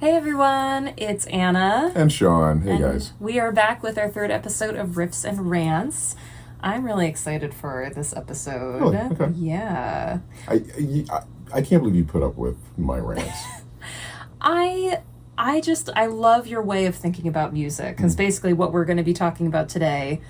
Hey everyone, it's Anna. And Sean. Hey and guys. We are back with our third episode of Riffs and Rants. I'm really excited for this episode. Really? Okay. Yeah. I can't believe you put up with my rants. I love your way of thinking about music, because basically what we're going to be talking about today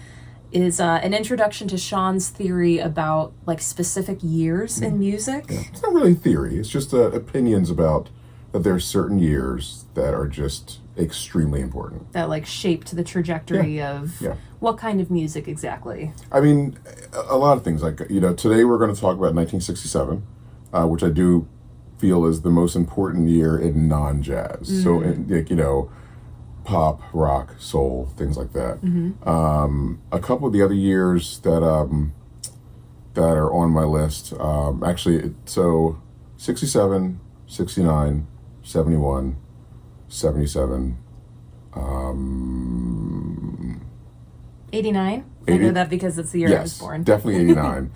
is an introduction to Sean's theory about like specific years in music. Yeah. It's not really theory. It's just opinions about that there's certain years that are just extremely important. That like shaped the trajectory of what kind of music exactly. I mean, a lot of things. Like, today we're going to talk about 1967, which I do feel is the most important year in non-jazz. Mm-hmm. So, pop, rock, soul, things like that. Mm-hmm. A couple of the other years that are on my list, 67, 69, 71, 77, 89? I know that because it's the year I was born. Definitely 89.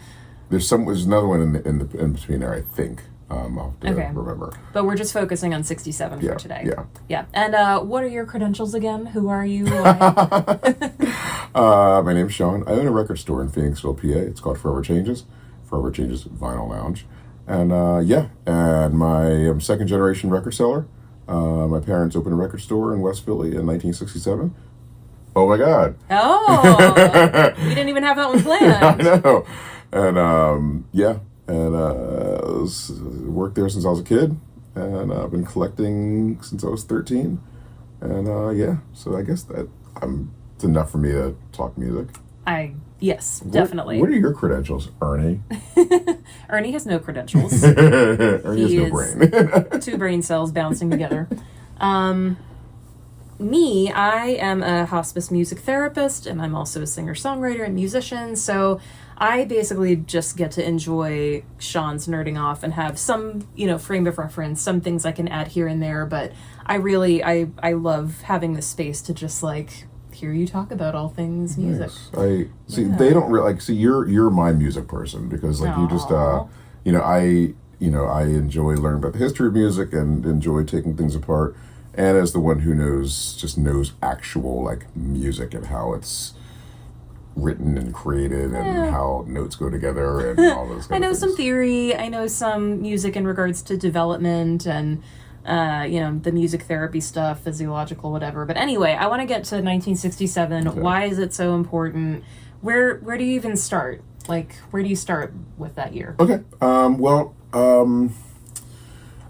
There's another one in between there, I think. I'll have to remember. But we're just focusing on 67 for today. Yeah. And what are your credentials again? Who are you? My name's Sean. I own a record store in Phoenixville, PA. It's called Forever Changes Vinyl Lounge. And and I'm second generation record seller. My parents opened a record store in West Philly in 1967. Oh my God. Oh, we didn't even have that one planned. I know. And worked there since I was a kid, and I've been collecting since I was 13. And so I guess it's enough for me to talk music. Yes, definitely. What are your credentials, Ernie? Ernie has no credentials. Ernie has no brain. Two brain cells bouncing together. I am a hospice music therapist, and I'm also a singer-songwriter and musician, so I basically just get to enjoy Sean's nerding off and have some, frame of reference, some things I can add here and there, but I love having the space to just, hear you talk about all things music. Nice. They don't really you're my music person, because you just I enjoy learning about the history of music and enjoy taking things apart, and as the one who knows actual music and how it's written and created and how notes go together and all those kind I know of things. some theory, I know some music in regards to development and the music therapy stuff, physiological, whatever. But anyway, I want to get to 1967. Okay. Why is it so important? Where do you even start? Where do you start with that year? Okay.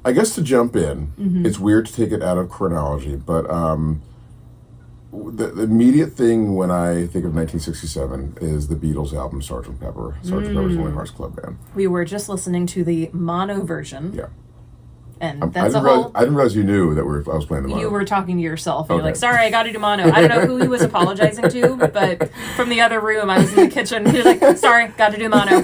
I guess to jump in, it's weird to take it out of chronology, but the immediate thing when I think of 1967 is the Beatles album, Sgt. Pepper's Lonely Hearts Club Band. We were just listening to the mono version. Yeah. And I didn't realize you knew that I was playing the mono. You were talking to yourself, and you're like, sorry, I got to do mono. I don't know who he was apologizing to, but from the other room, I was in the kitchen. He was like, sorry, got to do mono.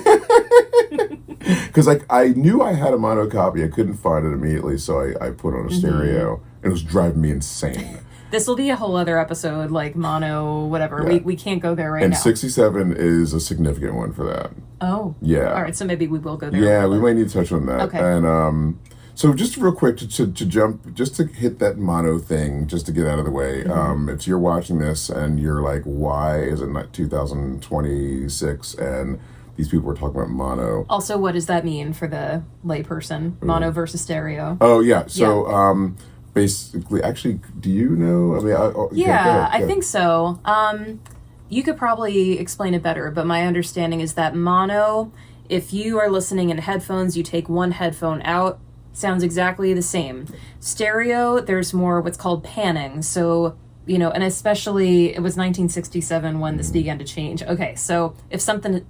Because I knew I had a mono copy. I couldn't find it immediately, so I put on a stereo, and it was driving me insane. This will be a whole other episode, mono, whatever. Yeah. We can't go there right now. And 67 is a significant one for that. Oh. Yeah. All right, so maybe we will go there. Yeah, we might need to touch on that. Okay. And so just real quick to jump, just to hit that mono thing, just to get out of the way. If you're watching this and you're like, why is it not 2026 and these people are talking about mono? Also, what does that mean for the layperson? Mono versus stereo? Oh, yeah. So, basically, actually, do you know? I mean, I think so. You could probably explain it better, but my understanding is that mono, if you are listening in headphones, you take one headphone out, sounds exactly the same. Stereo, there's more what's called panning. So, and especially it was 1967 when this began to change. Okay, so if something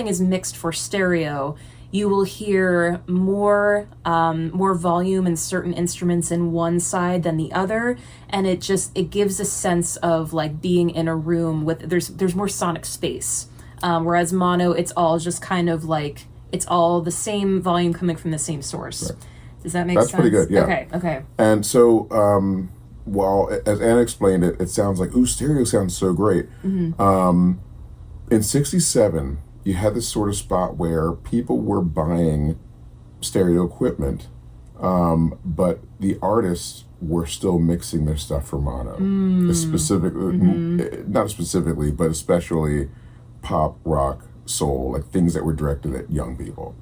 is mixed for stereo, you will hear more volume in certain instruments in one side than the other, and it gives a sense of being in a room with there's more sonic space. Whereas mono, it's all just kind of it's all the same volume coming from the same source. Right. Does that make sense? That's pretty good, yeah. Okay. And so, while, as Anna explained it, it sounds like, stereo sounds so great. Mm-hmm. In 67, you had this sort of spot where people were buying stereo equipment, but the artists were still mixing their stuff for mono. Specifically, not specifically, but especially pop, rock, soul, like things that were directed at young people.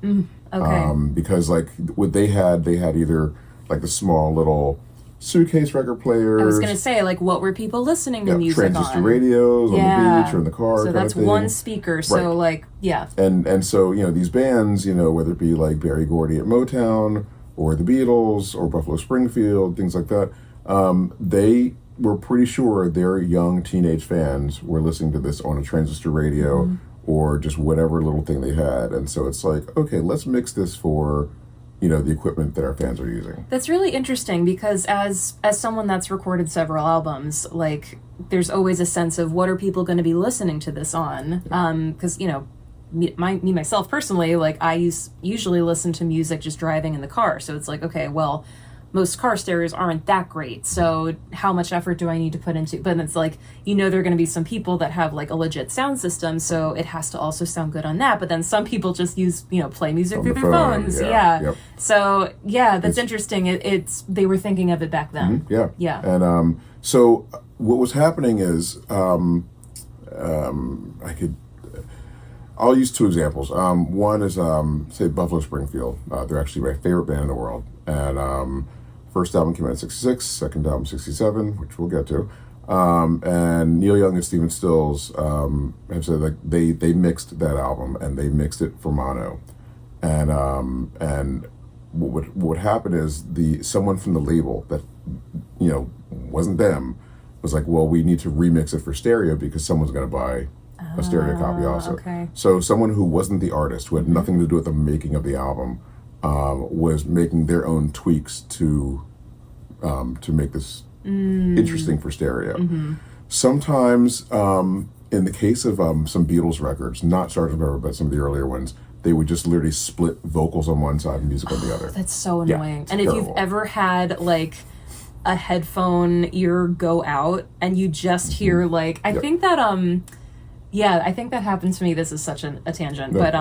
Okay. Because like what they had either like the small little suitcase record players. I was gonna say, like, what were people listening to music transistor on? radios on the beach or in the car. So kind that's of thing. one speaker. So Right. like, yeah. And so these bands, whether it be like Berry Gordy at Motown or the Beatles or Buffalo Springfield, things like that, they were pretty sure their young teenage fans were listening to this on a transistor radio or just whatever little thing they had. And so it's like, okay, let's mix this for the equipment that our fans are using. That's really interesting because as someone that's recorded several albums, like there's always a sense of what are people going to be listening to this on? Because me myself personally, like I usually listen to music just driving in the car. So it's like, okay, well, most car stereos aren't that great. So how much effort do I need to put into? But it's like, there are going to be some people that have like a legit sound system, so it has to also sound good on that. But then some people just use, play music On through the their phone, phones. yeah. Yep. So yeah, that's interesting. It's they were thinking of it back then. Yeah. Yeah. And so what was happening is I'll use two examples. One is say Buffalo Springfield. They're actually my favorite band in the world. And first album came out in '66, second album '67, which we'll get to. And Neil Young and Stephen Stills have said like they mixed that album and they mixed it for mono. And what would happen is someone from the label that wasn't them was like, well, we need to remix it for stereo because someone's going to buy a stereo copy also. Okay. So someone who wasn't the artist, who had nothing to do with the making of the album, was making their own tweaks to make this interesting for stereo. Sometimes, in the case of some Beatles records, not Sgt. Pepper, but some of the earlier ones, they would just literally split vocals on one side and music on the other. That's so annoying. It's And if terrible. you've ever had like a headphone ear go out and you just hear like I think that I think that happened to me. This is such a tangent, but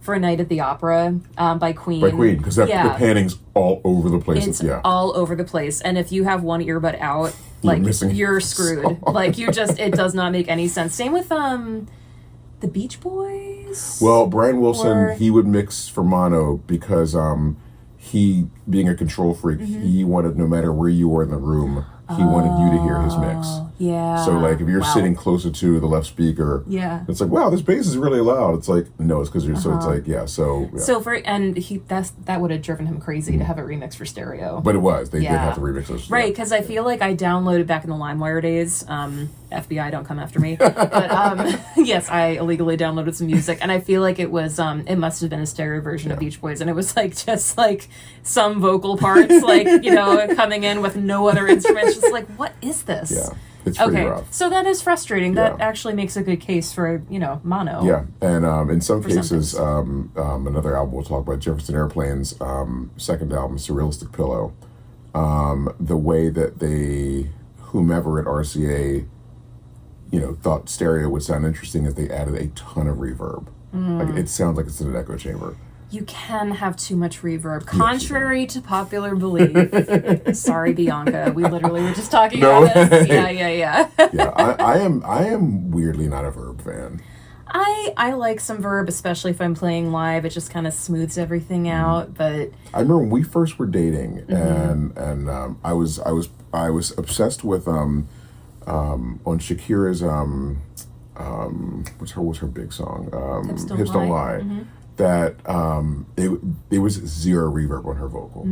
for A Night at the Opera by Queen. By Queen, because the panning's all over the place. It's all over the place. And if you have one earbud out, like you're screwed. Like it does not make any sense. Same with the Beach Boys. Well, Brian Wilson, he would mix for mono because he, being a control freak, he wanted, no matter where you were in the room, he wanted you to hear his mix. Yeah. So, like, if you're sitting closer to the left speaker, it's like, wow, this bass is really loud. It's like, no, it's because you're, so it's like, so. So that would have driven him crazy to have it remixed for stereo. But it was. They did have to remix this. Right, because I feel like I downloaded back in the LimeWire days. FBI, don't come after me. But yes, I illegally downloaded some music, and I feel like it was it must have been a stereo version of Beach Boys, and it was like just like some vocal parts, like coming in with no other instruments. Just like, what is this? Yeah, it's pretty rough. So that is frustrating. That actually makes a good case for mono. Yeah, and in some cases, another album we'll talk about, Jefferson Airplane's second album, Surrealistic Pillow. The way that whomever at RCA, thought stereo would sound interesting is they added a ton of reverb. Like it sounds like it's in an echo chamber. You can have too much reverb, contrary to popular belief. Sorry, Bianca. We literally were just talking about this. Yeah. Yeah, I am weirdly not a verb fan. I like some verb, especially if I'm playing live. It just kind of smooths everything out. But I remember when we first were dating, and I was obsessed with on Shakira's what's her big song? Hips Don't Lie. That it was zero reverb on her vocal.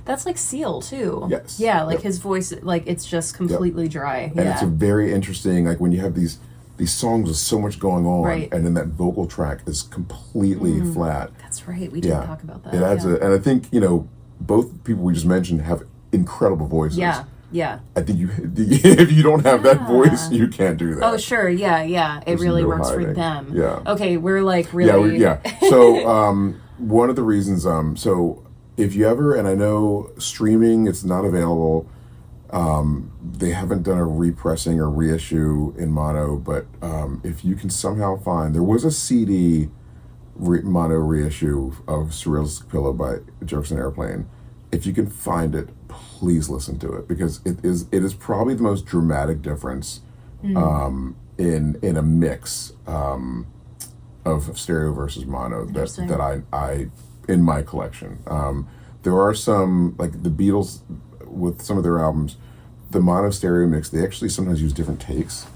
That's like Seal too. Yes. Yeah, like his voice, like it's just completely dry. And it's a very interesting, like when you have these songs with so much going on, and then that vocal track is completely flat. That's right. We did talk about that. It adds and I think both people we just mentioned have incredible voices. Yeah. I think if you don't have that voice, you can't do that. Oh, sure. Yeah. It really works for them. Yeah. Okay, we're like really... Yeah. So one of the reasons, so if you ever, and I know streaming, it's not available, they haven't done a repressing or reissue in mono, but if you can somehow find, there was a CD mono reissue of Surrealistic Pillow by Jefferson Airplane. if you can find it, please listen to it, because it is probably the most dramatic difference in a mix of stereo versus mono that I in my collection. There are some, like the Beatles with some of their albums, the mono stereo mix, they actually sometimes use different takes.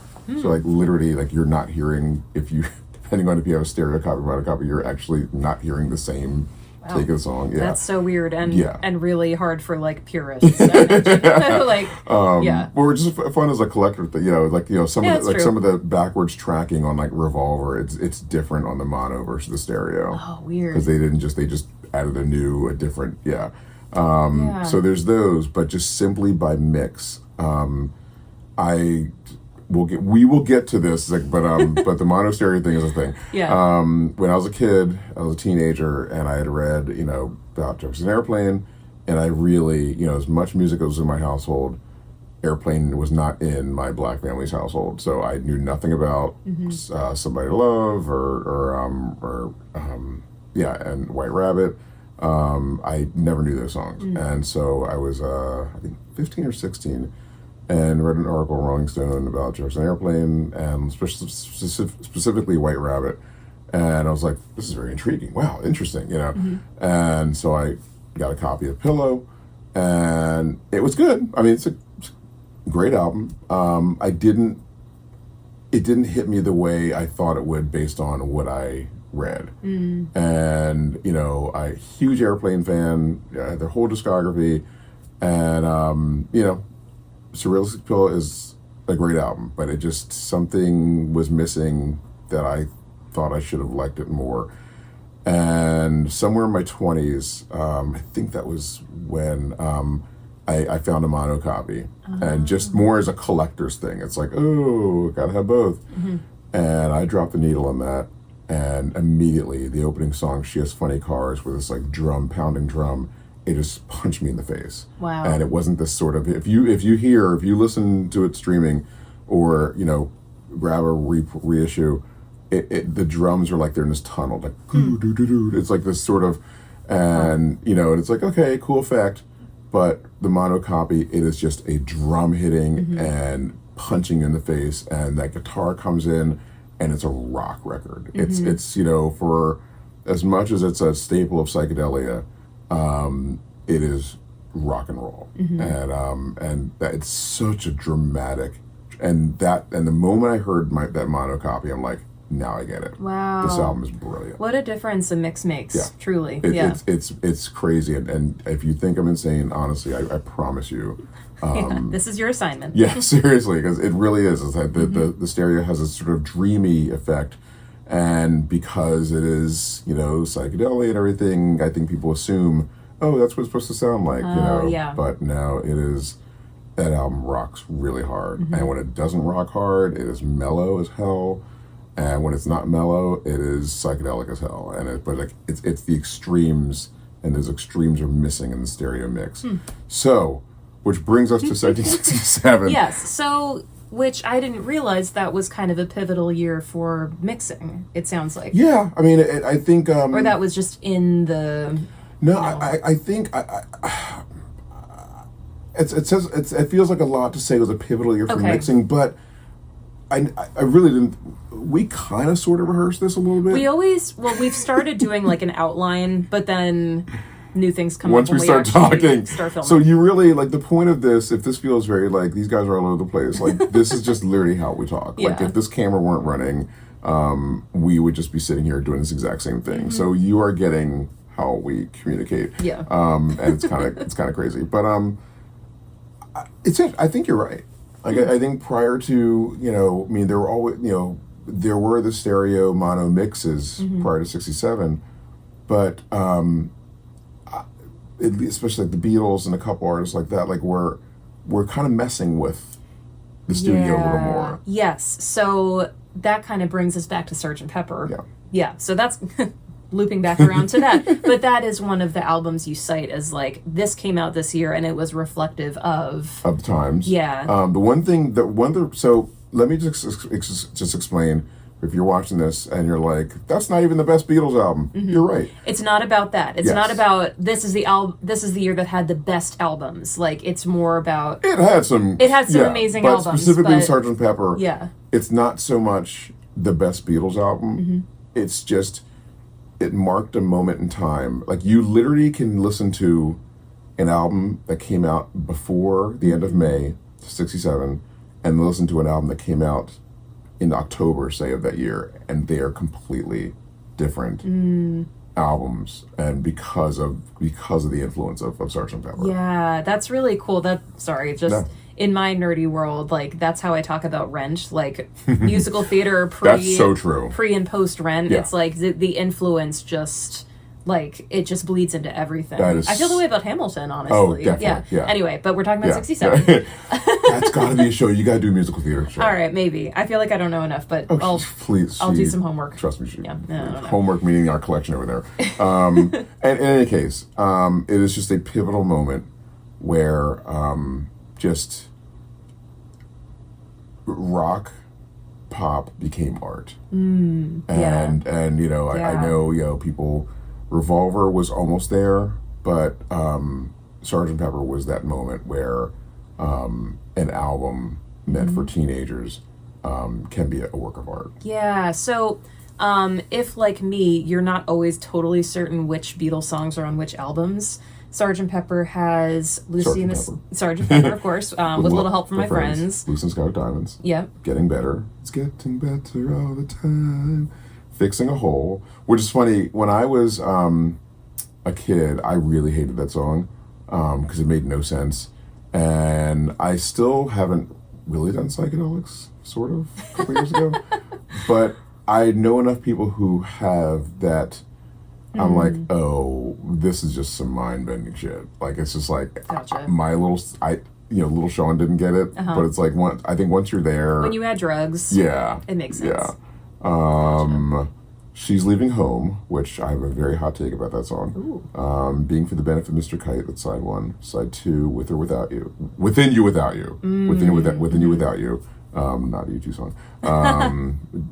So like literally, like you're not hearing, if you depending on if you have a stereo copy or mono copy, you're actually not hearing the same take of the song. Yeah, that's so weird and really hard for like purists. Like, or just fun as a collector. Some of the backwards tracking on like Revolver, it's different on the mono versus the stereo. Oh, weird. Because they just added a different. So there's those, but just simply by mix, we will get to this, but the mono stereo thing is a thing. Yeah. When I was a kid, I was a teenager, and I had read, about Jefferson Airplane, and I really, as much music as was in my household, Airplane was not in my black family's household, so I knew nothing about Somebody to Love and White Rabbit. I never knew those songs, and so I was I think 15 or 16. And read an article in Rolling Stone about Jefferson Airplane and specifically White Rabbit. And I was like, this is very intriguing. Wow, interesting, And so I got a copy of Pillow, and it was good. I mean, it's a great album. It didn't hit me the way I thought it would based on what I read. And, I'm a huge Airplane fan, their whole discography. And, Surrealistic Pillow is a great album, but it just, something was missing that I thought I should have liked it more. And somewhere in my 20s, I think that was when I found a mono copy, and just more as a collector's thing. It's like, oh, gotta have both. And I dropped the needle on that, and immediately the opening song, She Has Funny Cars, with this like pounding drum, it just punched me in the face. Wow. And it wasn't this sort of, if you listen to it streaming, or grab a reissue, the drums are like they're in this tunnel, like it's like this sort of, and and it's like, okay, cool effect, but the mono copy, it is just a drum hitting and punching in the face, and that guitar comes in, and it's a rock record. It's for as much as it's a staple of psychedelia, it is rock and roll, and that it's such a dramatic, and the moment I heard that mono copy, I'm like, now I get it. Wow, this album is brilliant. What a difference a mix makes. Yeah. Truly. It's crazy, and if you think I'm insane, honestly, I promise you. This is your assignment. Yeah, seriously, because it really is. It's like the stereo has a sort of dreamy effect. And because it is, psychedelia and everything, I think people assume, oh, that's what it's supposed to sound like, Yeah. But no, that album rocks really hard. And when it doesn't rock hard, it is mellow as hell. And when it's not mellow, it is psychedelic as hell. It's the extremes, and those extremes are missing in the stereo mix. So, which brings us to 1967. Yes, so... Which I didn't realize that was kind of a pivotal year for mixing, it sounds like. Yeah, I mean, I think... or that was just in the... No, I think... It feels like a lot to say it was a pivotal year for mixing, but I really didn't... We kind of sort of rehearsed this a little bit. We've started doing like an outline, but then... new things come once up when we start talking. Start filming. So you really, like, the point of this, if this feels very like these guys are all over the place, like this is just literally how we talk. Like if this camera weren't running, we would just be sitting here doing this exact same thing. So you are getting how we communicate. Yeah. And it's kind of crazy, but I think you're right. Like I think prior to there were always there were the stereo mono mixes prior to '67, but especially like the Beatles and a couple artists like that, like we're kind of messing with the studio a little more. Yes, so that kind of brings us back to Sgt. Pepper. Yeah. So that's looping back around to that. But that is one of the albums you cite as like, this came out this year and it was reflective of the times. Yeah. So let me just explain. if you're watching this and you're like, that's not even the best Beatles album, you're right. It's not about that. It's Yes. not about this is the year that had the best albums. Like, it's more about It had some amazing but albums, specifically but- Sgt. Pepper. Yeah. It's not so much the best Beatles album. It's just it marked a moment in time. Like, you literally can listen to an album that came out before the end of May '67 and listen to an album that came out in October, say, of that year, and they are completely different albums, and because of the influence of Sgt. Pepper. Yeah, that's really cool. No. In my nerdy world, like, that's how I talk about Rent, like musical theater That's so true. pre and post Rent. Yeah. It's like the influence just like it just bleeds into everything. That is- I feel the way about Hamilton, honestly. Oh, definitely, yeah. Anyway, but we're talking about Yeah. 67. That's got to be a show. You got to do a musical theater show. All right, maybe. I feel like I don't know enough, but Please, I'll do some homework. Trust me, Yeah, no. homework meaning our collection over there. And in any case, it is just a pivotal moment where just rock, pop became art, and you know, I know people. Revolver was almost there, but Sgt. Pepper was that moment where an album meant for teenagers can be a work of art. Yeah, so if, like me, you're not always totally certain which Beatles songs are on which albums, Sgt. Pepper has Lucy and the... Sgt. Pepper, of course, with a little help from my friends. Lucy and Sky with Diamonds. Yep. Getting Better. It's getting better all the time. Fixing a Hole, which is funny. When I was a kid, I really hated that song because it made no sense. And I still haven't really done psychedelics, sort of, a couple years ago. But I know enough people who have that I'm like, oh, this is just some mind-bending shit. Like, it's just like, Gotcha. Little Sean didn't get it. But it's like, I think once you're there... When you add drugs, Yeah. it makes sense. Yeah. She's Leaving Home, which I have a very hot take about that song. Being for the Benefit of Mr. Kite, that's side one. Side two, With or Without You. Within You Without You. Within You Without You. Not a U2 song.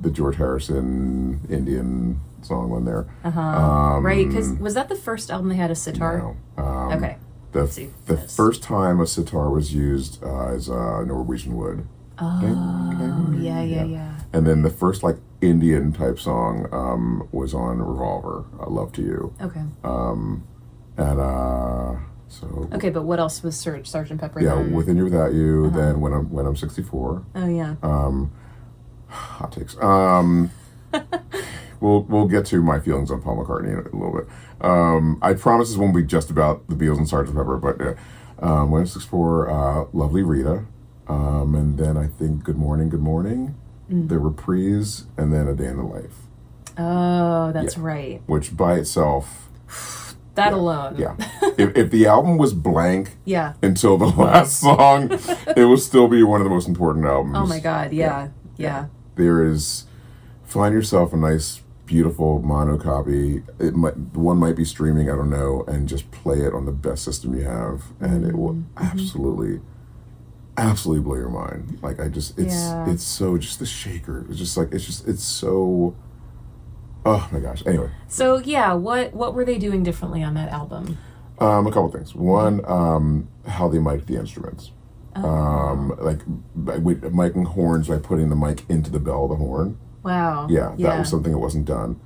The George Harrison Indian song one there. Right, because was that the first album they had a sitar? No. Okay. The first time a sitar was used as Norwegian wood. Oh, yeah. And then the first Indian type song was on Revolver, Love to You. Okay. So Okay, but what else was Sgt. Pepper? yeah, then? Within You Without You. Then when I'm 64. Oh yeah. Hot takes. We'll get to my feelings on Paul McCartney in a little bit. I promise this won't be just about the Beatles and Sgt. Pepper, but when I'm 64, Lovely Rita, and then I think Good Morning, the reprise, and then A Day in the Life. Oh, that's right. Which by itself, That alone. yeah. if the album was blank Yeah. until the last song, it will still be one of the most important albums. Oh my God. Yeah. There is, find yourself a nice, beautiful mono copy. One might be streaming, I don't know, and just play it on the best system you have, and it will absolutely blow your mind. Like, it's so, just the shaker. It's just it's so, oh my gosh. Anyway. So yeah, what were they doing differently on that album? A couple things. One, how they mic'd the instruments. Miking horns by putting the mic into the bell of the horn. Wow. Yeah, that was something that wasn't done.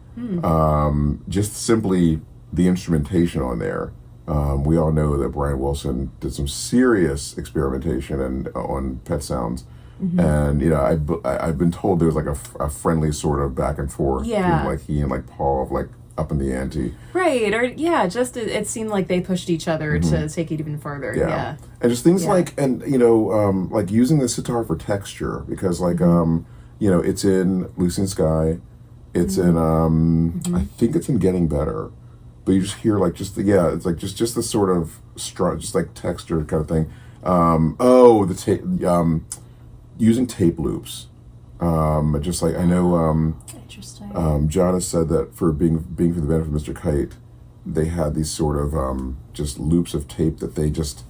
Just simply the instrumentation on there. We all know that Brian Wilson did some serious experimentation on Pet Sounds. And I've been told there was a friendly sort of back and forth between he and Paul of up in the ante. Right, or just it seemed like they pushed each other to take it even further. Yeah. And just things using the sitar for texture, because it's in Lucy and Sky, it's in I think it's in Getting Better, but you just hear it's just this sort of just texture kind of thing. The tape, using tape loops, I know. Interesting. John has said that for being for the Benefit of Mr. Kite, they had these sort of just loops of tape that they just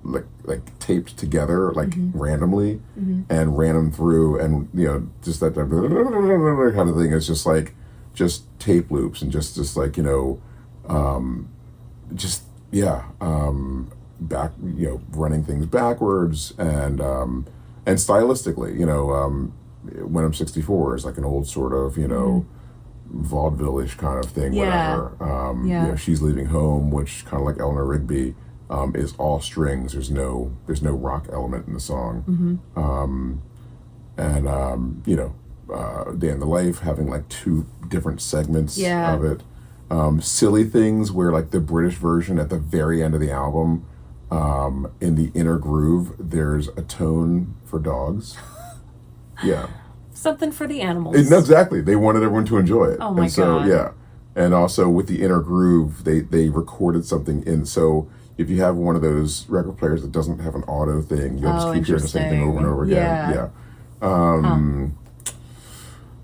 like taped together like randomly and ran them through, and just that kind of thing is just tape loops and just like back running things backwards and stylistically when I'm 64 is like an old sort of vaudeville-ish kind of thing, whatever. She's Leaving Home, which kind of like Eleanor Rigby, is all strings. There's no rock element in the song. Day in the Life having like two different segments of it. Silly Things, where like the British version at the very end of the album, in the inner groove, there's a tone for dogs. Yeah. Something for the animals. No, exactly. They wanted everyone to enjoy it. Oh my God. Yeah. And also with the inner groove, they recorded something in. So if you have one of those record players that doesn't have an auto thing, you'll just keep hearing the same thing over and over again.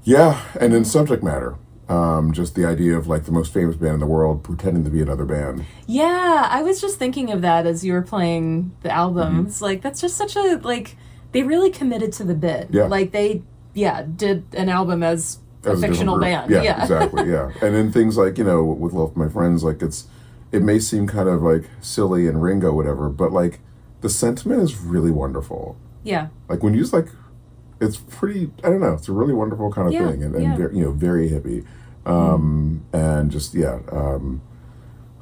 Yeah. And then subject matter. Just the idea of like the most famous band in the world pretending to be another band. Yeah, I was just thinking of that as you were playing the album. It's like, that's just such a, like, they really committed to the bit. Yeah. Like they, did an album as a fictional band. Yeah, exactly, yeah. And then things like, with Love of My Friends, like it may seem kind of like silly and Ringo, whatever, but like the sentiment is really wonderful. Yeah. Like when you just like, it's pretty, I don't know, it's a really wonderful kind of thing, and very hippie. And just,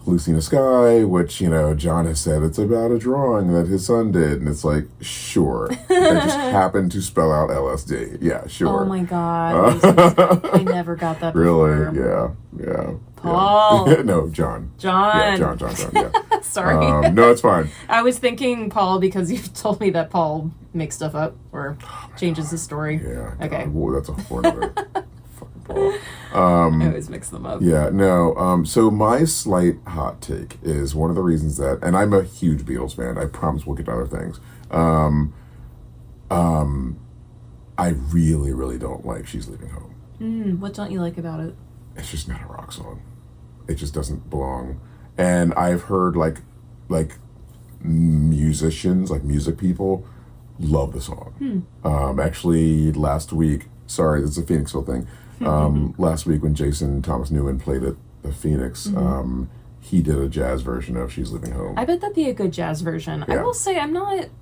Lucy in the Sky, which, John has said it's about a drawing that his son did, and it's like, sure. That just happened to spell out LSD. Yeah, sure. Oh my God. I never got that before. Really? Yeah. Paul. Yeah. No, John. John. Yeah, John, yeah. Sorry. No, it's fine. I was thinking Paul because you told me that Paul makes stuff up or changes his story. Yeah. Okay. Whoa, that's a whole other fucking Paul. I always mix them up. Yeah, no. So my slight hot take is one of the reasons that, and I'm a huge Beatles fan. I promise we'll get to other things. I really, really don't like She's Leaving Home. What don't you like about it? It's just not a rock song. It just doesn't belong. And I've heard like musicians, like music people, love the song. Actually, last week, sorry, this is a Phoenixville thing. Last week when Jason Thomas Newman played at the Phoenix, he did a jazz version of She's Leaving Home. I bet that'd be a good jazz version. Yeah. I will say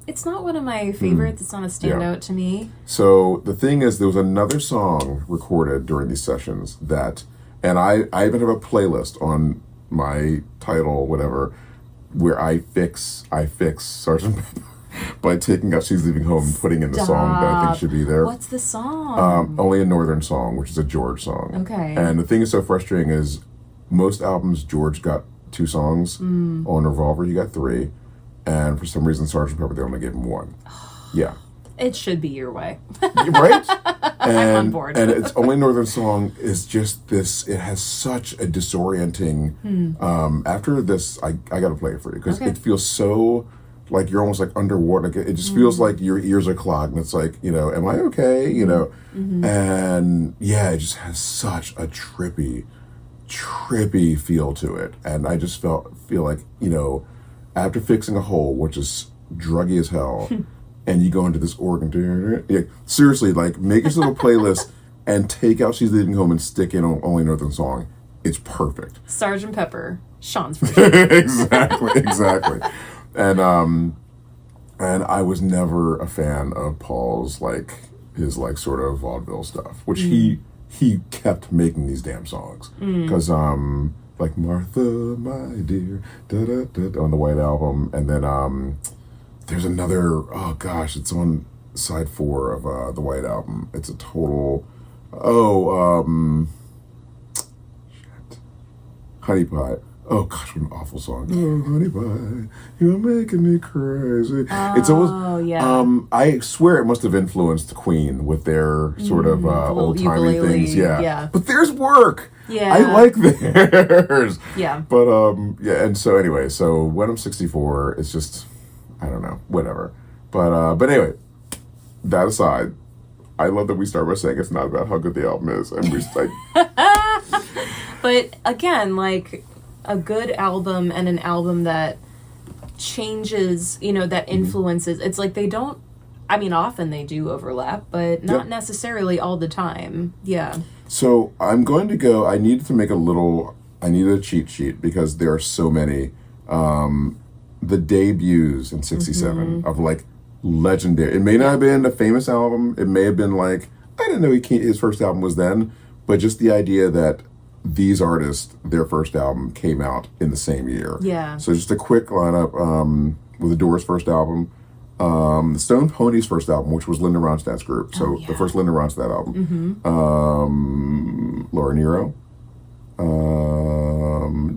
it's not one of my favorites. It's not a standout to me. So the thing is, there was another song recorded during these sessions that, and I even have a playlist on my Tidal, whatever, where I fix Sgt. Pepper by taking out She's Leaving Home and putting in the song that I think should be there. What's the song? Only a Northern Song, which is a George song. Okay. And the thing is so frustrating is most albums George got 2 songs. On Revolver he got 3. And for some reason Sgt. Pepper they only gave him 1. Yeah. It should be Your Way. Right? And, I'm on board. And it's Only Northern Song is just this, it has such a disorienting, after this, I gotta play it for you, because it feels so, like you're almost like underwater, like it just feels like your ears are clogged, and it's like, am I okay, and yeah, it just has such a trippy feel to it, and I just feel like, after fixing a hole, which is druggy as hell, and you go into this organ, seriously, like make yourself a playlist and take out She's Leaving Home and stick in Only Northern Song. It's perfect. Sgt. Pepper, Sean's version. exactly. And I was never a fan of Paul's his sort of vaudeville stuff, which he kept making these damn songs, because like Martha, my dear, da da da, on the White Album, and then there's another, oh gosh, it's on side 4 of the White Album. It's a total, Honey Pie. Oh gosh, what an awful song. Oh, honey pie, you're making me crazy. It's almost, I swear it must have influenced Queen with their sort of old-timey things. Yeah. But theirs work. Yeah. I like theirs. Yeah. But, and so anyway, so when I'm 64, it's just, I don't know, whatever. But anyway, that aside, I love that we start by saying it's not about how good the album is. And we But again, a good album and an album that changes, you know, that influences. It's like they don't. I mean, often they do overlap, but not necessarily all the time. Yeah. So I'm going to go. I needed a cheat sheet because there are so many. The debuts in '67 of like legendary. It may not have been a famous album. It may have been like, I didn't know his first album was then, but just the idea that these artists, their first album came out in the same year. Yeah. So just a quick lineup with the Doors' first album. The Stone Ponies' first album, which was Linda Ronstadt's group. So the first Linda Ronstadt album. Laura Nyro.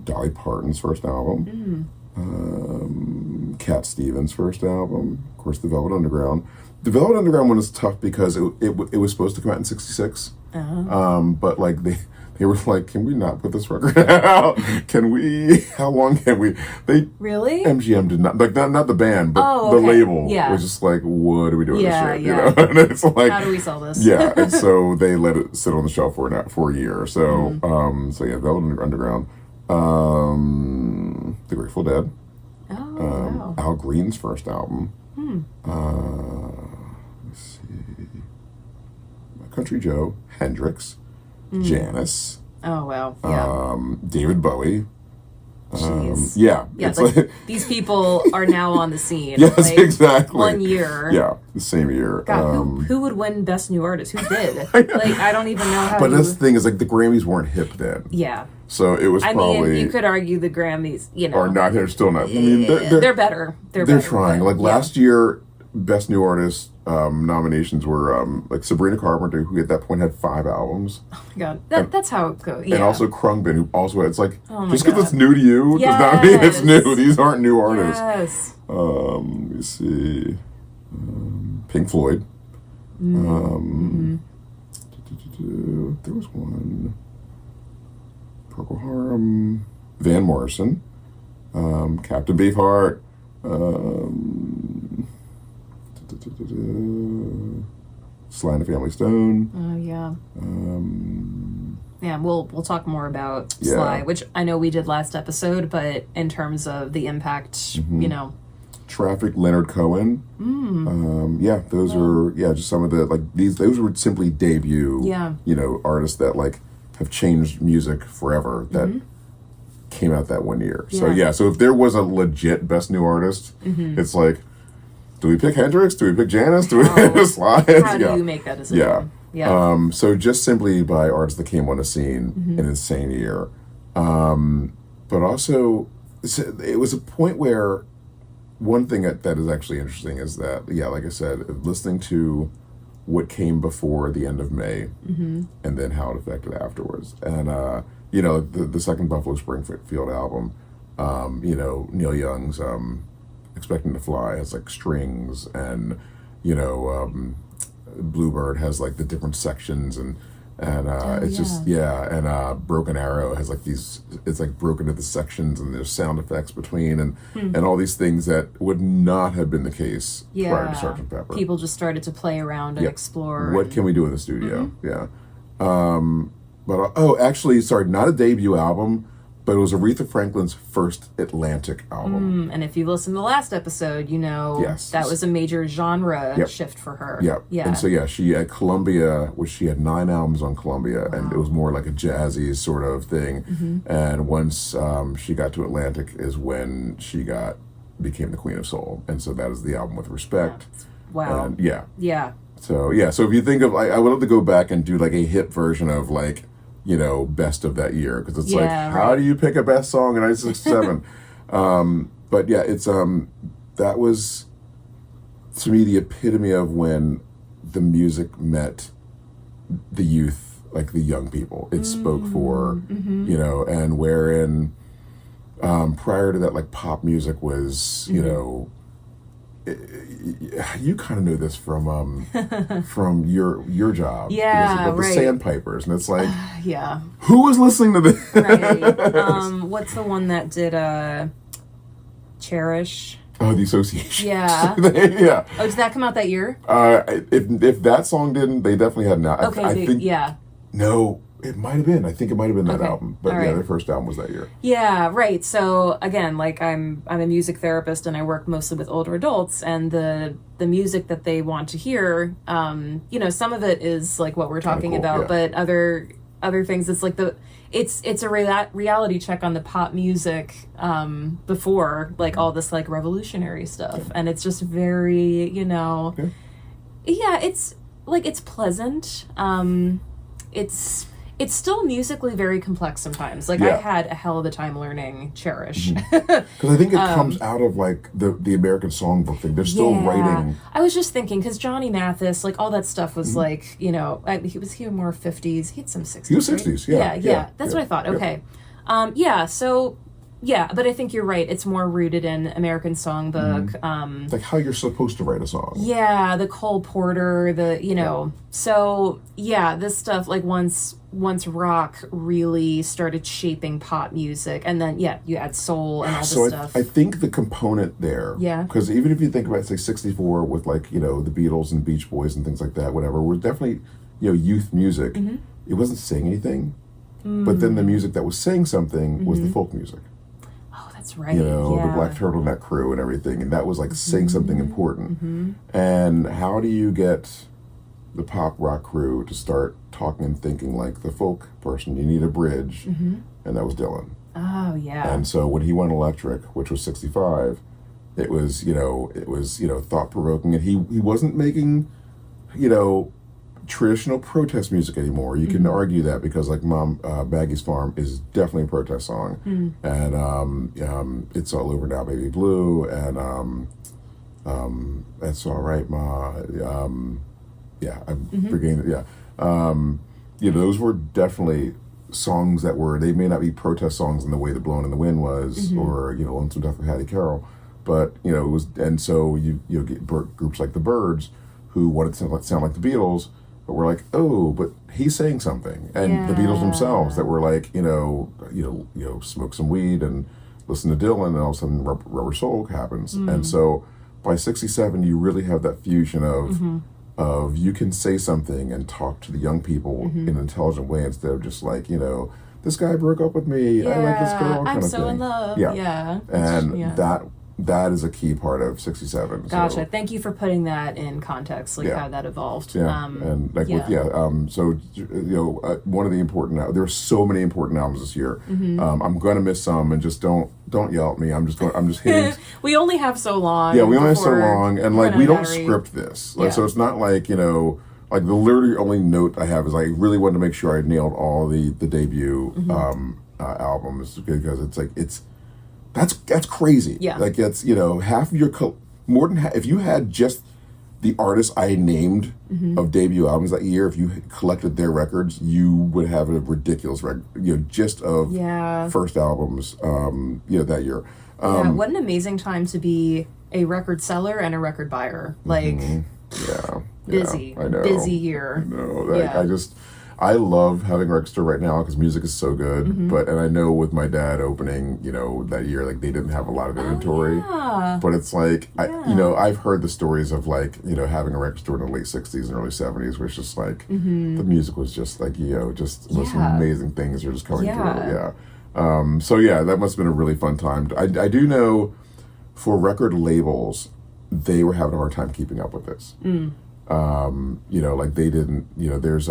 Dolly Parton's first album. Cat Stevens' first album. Of course, The Velvet Underground. The Velvet Underground one is tough because it was supposed to come out in '66. But like they were like, can we not put this record out? How long can we? Really? MGM did not, like, not the band, but the label was just like, what are we doing this shit? You know? And it's like, how do we sell this? And so they let it sit on the shelf for a year. So, Velvet Underground, The Grateful Dead, wow. Al Green's first album, let's see, Country Joe, Hendrix, Janis. Oh, wow. Yeah. David Bowie. Jeez. Yeah. It's like these people are now on the scene. Yes, like, exactly. 1 year. Yeah, the same year. God, who would win Best New Artist? Who did? I don't even know how. But that's the thing is, like, the Grammys weren't hip then. Yeah. So it was probably. I mean, you could argue the Grammys, you know. Are not, they're still not. I mean, they're better. They're better, trying. Like, last year, Best New Artist nominations were like Sabrina Carpenter, who at that point had 5 albums. Oh my God, that's how it goes. Yeah. And also Krungbin, who also had, it's like, just because God. it's new to you does not mean it's new. These aren't new artists. Yes. Let me see. Pink Floyd. There was one. Procol Harum. Van Morrison. Captain Beefheart. Sly and the Family Stone. Oh yeah. Yeah, we'll talk more about Sly, which I know we did last episode, but in terms of the impact, you know. Traffic, Leonard Cohen. Those are just some of the those were simply debut artists that like have changed music forever that came out that 1 year. So if there was a legit Best New Artist, it's like, do we pick Hendrix? Do we pick Janis? Do we pick Sly? How do you make that decision? Yeah. So just simply by artists that came on the scene in an insane year. But also, it was a point where one thing that is actually interesting is that, like I said, listening to what came before the end of May and then how it affected afterwards. And, the second Buffalo Springfield album, Neil Young's Expecting to Fly has like strings, and Bluebird has like the different sections, and Broken Arrow has like these, it's like broken into sections, and there's sound effects between, and all these things that would not have been the case prior to Sgt. Pepper. People just started to play around and explore. What can we do in the studio? Actually, not a debut album, but it was Aretha Franklin's first Atlantic album. And if you listened to the last episode, you know that was a major genre shift for her. Yeah. And so, she at Columbia, she had 9 albums on Columbia, and it was more like a jazzy sort of thing. And once she got to Atlantic is when she became the Queen of Soul. And so that is the album with Respect. Wow. And, Yeah. So, so if you think of, I would love to go back and do like a hip version of like, best of that year, because it's how do you pick a best song in 1967? But it's that was to me the epitome of when the music met the youth, like the young people. It spoke for and wherein prior to that, like, pop music was you kind of know this from your job. Yeah, the Sandpipers, and it's like, yeah. Who was listening to this? Right. What's the one that did Cherish? Oh, The Association. Yeah. Yeah. Oh, did that come out that year? If that song didn't, they definitely had not. Okay, I think yeah. No, It might have been. I think it might have been that Okay. album. But All yeah, right. their first album was that year. Yeah, right. So again, like I'm a music therapist and I work mostly with older adults, and the music that they want to hear, you know, some of it is like what we're talking cool, about, yeah. but other things, it's like it's a reality check on the pop music before like all this like revolutionary stuff, and it's just very, you know, yeah, it's like it's pleasant. It's still musically very complex sometimes. Like, Yeah. I had a hell of a time learning Cherish. Because I think it comes out of like the American Songbook thing. They're still writing. I was just thinking, because Johnny Mathis, like all that stuff was like, you know, he was more 50s. He had some 60s. He was right? 60s, yeah. Yeah. That's what I thought. Okay. So, yeah, but I think you're right. It's more rooted in American Songbook. It's like how you're supposed to write a song. Yeah, the Cole Porter, you know. So, yeah, this stuff, like once rock really started shaping pop music, and then, yeah, you add soul and all this stuff. I think the component there, Yeah. because even if you think about, say, 64 with like, you know, the Beatles and Beach Boys and things like that, whatever, was definitely, you know, youth music. Mm-hmm. It wasn't saying anything, but then the music that was saying something was the folk music. Oh, that's right. You know, yeah. the Black Turtleneck Crew and everything, and that was like saying something important. And how do you get the pop rock crew to start talking and thinking like the folk person? You need a bridge, and that was Dylan. Oh, yeah. And so when he went electric, which was 65, it was thought provoking, and he wasn't making, you know, traditional protest music anymore. You can argue that because like Maggie's Farm is definitely a protest song, and It's All Over Now, Baby Blue, and That's All Right, Ma. I'm forgetting that. Yeah, you know, those were definitely songs that they may not be protest songs in the way that Blowing in the Wind was, or, you know, Lonesome Duck of Hattie Carroll, but, you know, it was, and so you get groups like the Byrds who wanted to sound like the Beatles, but we're like, oh, but he's saying something, and the Beatles themselves that were like, you know, smoke some weed and listen to Dylan, and all of a sudden Rubber Soul happens, and so by 67 you really have that fusion of you can say something and talk to the young people in an intelligent way instead of just like, you know, this guy broke up with me, I like this girl, kind I'm of so thing. in love. Yeah. And that is a key part of 67. Gotcha. So, Thank you for putting that in context, like how that evolved. Yeah, and like so you know, one of the important. There are so many important albums this year. I'm gonna miss some, and just don't yell at me. I'm just hitting. We only have so long. Yeah, we only have so long, and like we don't battery. script this, like, so it's not like, you know, like the literally only note I have is I really wanted to make sure I nailed all the debut albums, because it's like that's crazy. Yeah. Like it's, you know, half of your more than half, if you had just the artists I named of debut albums that year, if you collected their records, you would have a ridiculous record, you know, just of first albums, you know, that year. What an amazing time to be a record seller and a record buyer. Like, busy, I know. busy year. I know. Like, I love having a record store right now because music is so good. And I know with my dad opening, you know, that year, like they didn't have a lot of inventory. But it's like, you know, I've heard the stories of like, you know, having a record store in the late 60s and early 70s, where it's just like, the music was just like, you know, just the most amazing things are just coming through. So that must have been a really fun time. I do know for record labels, they were having a hard time keeping up with this. You know, like they didn't, you know, there's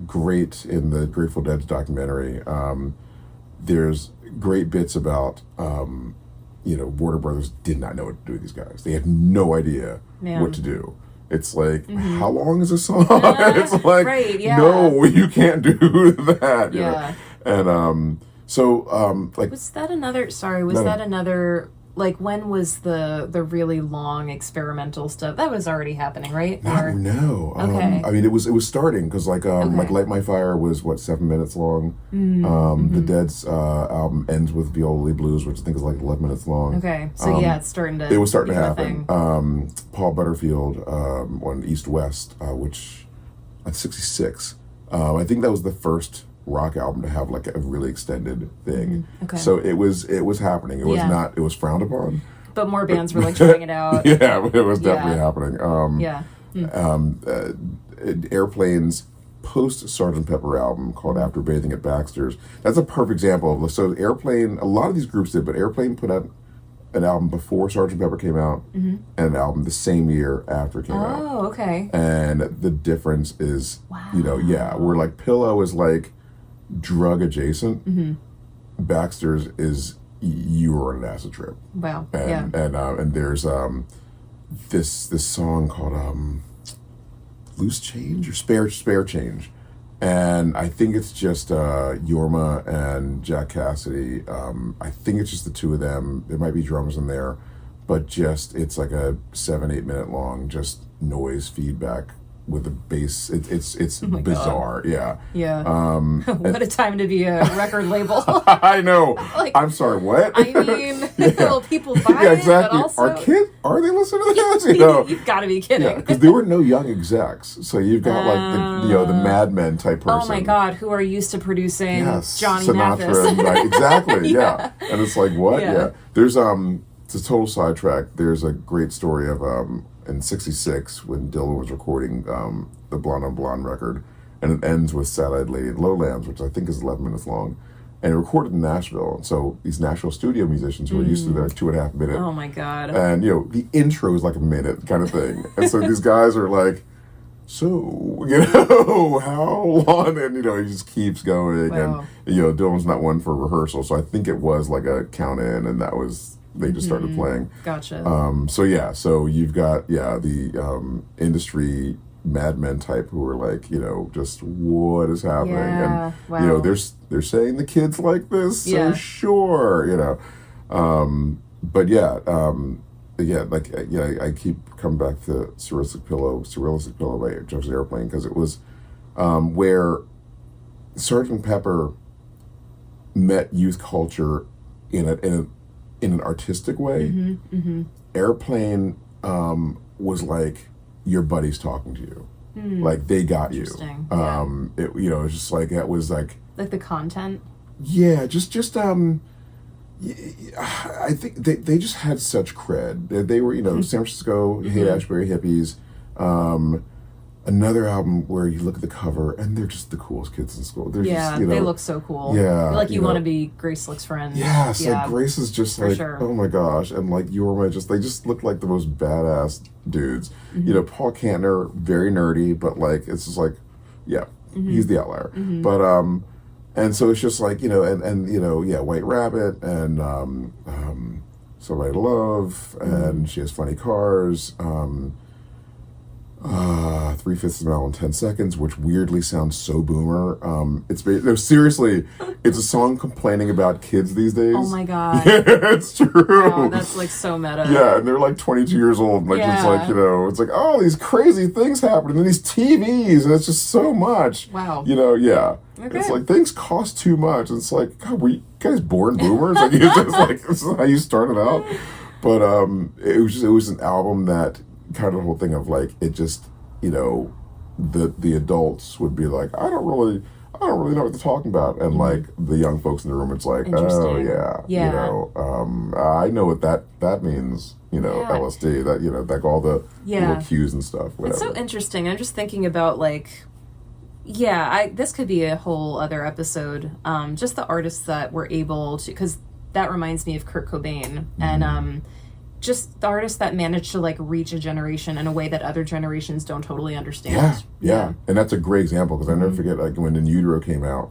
great in the Grateful Dead's documentary, there's great bits about, you know, Warner Brothers did not know what to do with these guys. They had no idea what to do. It's like, how long is a song? It's like, no, you can't do that. You know? And like, was that another, like, when was the really long experimental stuff? That was already happening, right? No. Okay. I mean, it was starting, because like Light My Fire was 7 minutes long. The Dead's album ends with Viola Blues, which I think is like 11 minutes long. Okay, so it's starting to. It was starting to thing. happen. Paul Butterfield on East West, which at 66. I think that was the first rock album to have like a really extended thing. Okay. So it was happening. It was not. It was frowned upon. But more bands were like trying it out. Yeah, it was definitely happening. Airplanes post Sgt. Pepper album called After Bathing at Baxter's. That's a perfect example of, so Airplane, a lot of these groups did, but Airplane put out an album before Sgt. Pepper came out, and an album the same year after it came out. Oh, okay. And the difference is, Wow. where like Pillow is like drug adjacent, Baxter's is you were on an acid trip. Wow. And there's this song called Loose Change or Spare Change, and I think it's just Yorma and Jack Cassidy. I think it's just the two of them. There might be drums in there, but just it's like a 7-8 minute long just noise feedback with the bass. It's Oh my bizarre. God. Yeah. What a time to be a record label. I know. Like, I'm sorry. What? I mean, will people buy Yeah, exactly. it? But also, Are they listening to this? You've got to be kidding. Yeah, because there were no young execs, so you've got like the Mad Men type person. Oh my God, who are used to producing Johnny Sinatra, Mathis? right? Exactly. yeah. And it's like what? Yeah. There's it's a total sidetrack. There's a great story of in '66 when Dylan was recording the Blonde on Blonde record, and it ends with Sad-Eyed Lady in Lowlands, which I think is 11 minutes long. And it recorded in Nashville. So these Nashville studio musicians who are used to their 2.5 minute. Oh my God. And, the intro is like a minute kind of thing. And so these guys are like, so, how long? And, he just keeps going. Wow. And, Dylan's not one for rehearsal. So I think it was like a count in, and that was, they just started playing. Gotcha. So you've got, the industry Mad Men type who are like, just what is happening? Yeah, And, wow. they're saying the kids like this, so sure, But I keep coming back to Surrealistic Pillow by Jefferson Airplane, because it was where Sgt. Pepper met youth culture in an artistic way. Airplane was like your buddies talking to you, like they got you. It was just like that was like the content. Yeah, just I think they just had such cred. They were San Francisco, Haight-Ashbury hippies. Another album where you look at the cover and they're just the coolest kids in school. They're just, they look so cool. Yeah, like you want to be Grace Slick's friend. Yes, like Grace is just like, sure. Oh my gosh, and like Yorma, they just look like the most badass dudes. Paul Kantner, very nerdy, but like it's just like, he's the outlier. But and so it's just like White Rabbit and Somebody to Love, and she has funny cars. 3/5 of an Hour in 10 Seconds, which weirdly sounds so boomer. Seriously, it's a song complaining about kids these days. Oh my God. It's true. Wow, that's like so meta. Yeah, and they're like 22 years old, and it's like, oh, these crazy things happen, and then these TVs, and it's just so much. Wow. Okay. It's like things cost too much. And it's like, God, were you guys born boomers? Like, this is how you started out. But it was an album that kind of the whole thing of like it just the adults would be like, I don't really know what they're talking about, and like the young folks in the room, it's like, oh yeah. I know what that means, LSD, that like all the little cues and stuff, whatever. It's so interesting. I'm just thinking about like this could be a whole other episode, just the artists that were able to, because that reminds me of Kurt Cobain and just the artists that managed to like reach a generation in a way that other generations don't totally understand. Yeah. And that's a great example, because I never forget like when In Utero came out.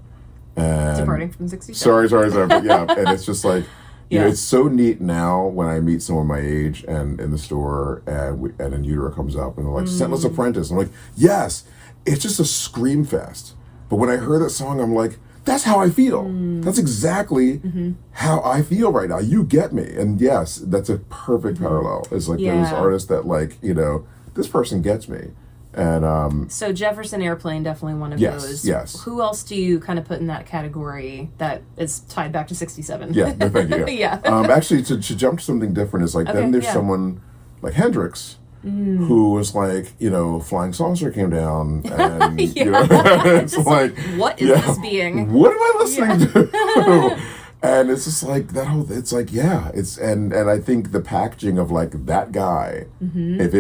And Departing from 67. Sorry, but yeah, and it's just like, it's so neat now when I meet someone my age and in the store and In Utero comes up and they're like, Scentless Apprentice. I'm like, yes, it's just a scream fest. But when I heard that song, I'm like, that's how I feel. That's exactly how I feel right now. You get me. And yes, that's a perfect parallel. It's like those artists that like, this person gets me. And so Jefferson Airplane, definitely one of those. Yes. Who else do you kind of put in that category that is tied back to 67? Yeah, no, thank you. Yeah. Actually, to jump to something different is like, then there's someone like Hendrix, who was like, Flying Saucer came down, and it's like, what is this being? What am I listening to? And it's just like that whole. It's like and I think the packaging of like that guy. If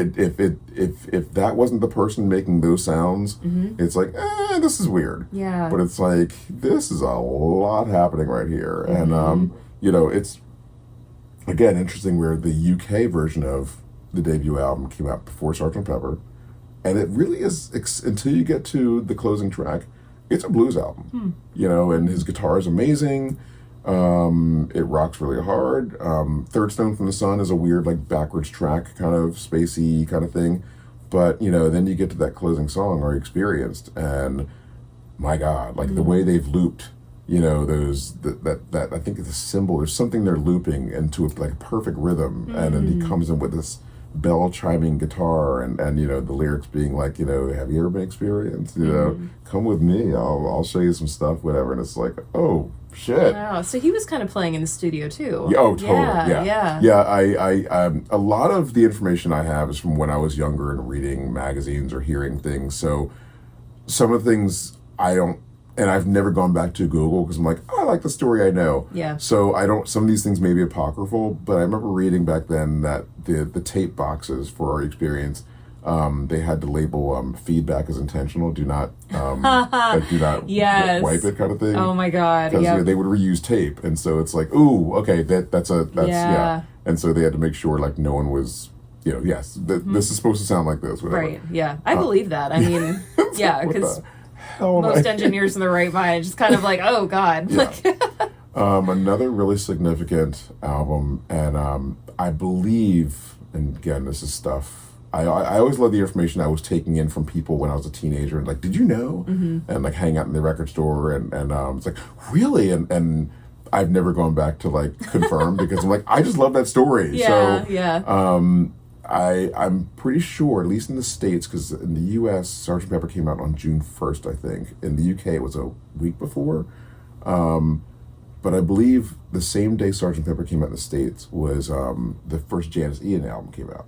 that wasn't the person making those sounds, it's like this is weird. Yeah. But it's like this is a lot happening right here, and it's again interesting where the UK version of the debut album came out before Sgt. Pepper, and it really is until you get to the closing track, it's a blues album. And his guitar is amazing. It rocks really hard. Third Stone from the Sun is a weird, like, backwards track, kind of spacey kind of thing. But, then you get to that closing song, Are You Experienced? And my God, like the way they've looped, that I think it's a symbol. There's something they're looping into like a perfect rhythm. And then he comes in with this bell chiming guitar and the lyrics being like, have you ever been experienced? Come with me. I'll show you some stuff, whatever. And it's like, oh, shit. Wow. So he was kind of playing in the studio too. Yeah, oh, totally. Yeah. I a lot of the information I have is from when I was younger and reading magazines or hearing things. So some of the things I don't, and I've never gone back to Google because I'm like, I like the story I know. Yeah. So I don't, some of these things may be apocryphal, but I remember reading back then that the tape boxes for Our Experience, they had to label feedback as intentional. Do not do not Yes. wipe it kind of thing. Oh my God. Because they would reuse tape, and so it's like, ooh, okay, that's yeah. And so they had to make sure like no one was, yes, this is supposed to sound like this, whatever. Right. Yeah. I believe that. I mean, yeah, because most engineers in the right mind just kind of like, oh God. Yeah. Another really significant album, and I believe, and again, this is stuff. I always love the information I was taking in from people when I was a teenager, and like, did you know? And like hang out in the record store, and it's like, really? And I've never gone back to like confirm because I'm like, I just love that story. I'm pretty sure, at least in the States, because in the U.S., Sgt. Pepper came out on June 1st, I think. In the U.K., it was a week before. But I believe the same day Sgt. Pepper came out in the States was the first Janis Ian album came out.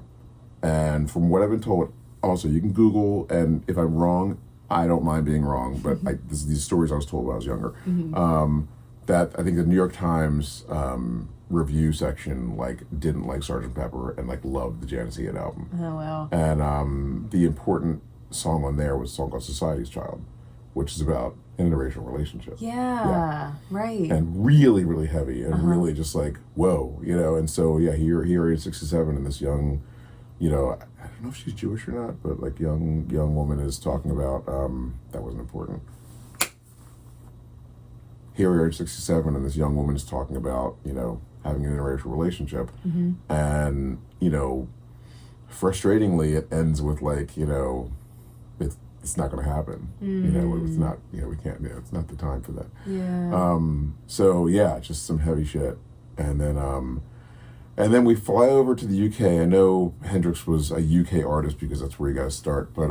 And from what I've been told, also, you can Google, and if I'm wrong, I don't mind being wrong, but these stories I was told when I was younger, that I think the New York Times review section didn't like Sgt. Pepper and loved the Janis Ian album. Oh wow! And the important song on there was a song called "Society's Child," which is about an interracial relationship. Yeah, right. And really, really heavy, and really just whoa, And so here at 67, and this young, I don't know if she's Jewish or not, but young woman is talking about that wasn't important. Here we are at 67, and this young woman is talking about, having an interracial relationship. And, frustratingly, it ends with it's not going to happen. It's not, we can't, it's not the time for that. Yeah. So just some heavy shit. And then we fly over to the UK. I know Hendrix was a UK artist because that's where you guys start, but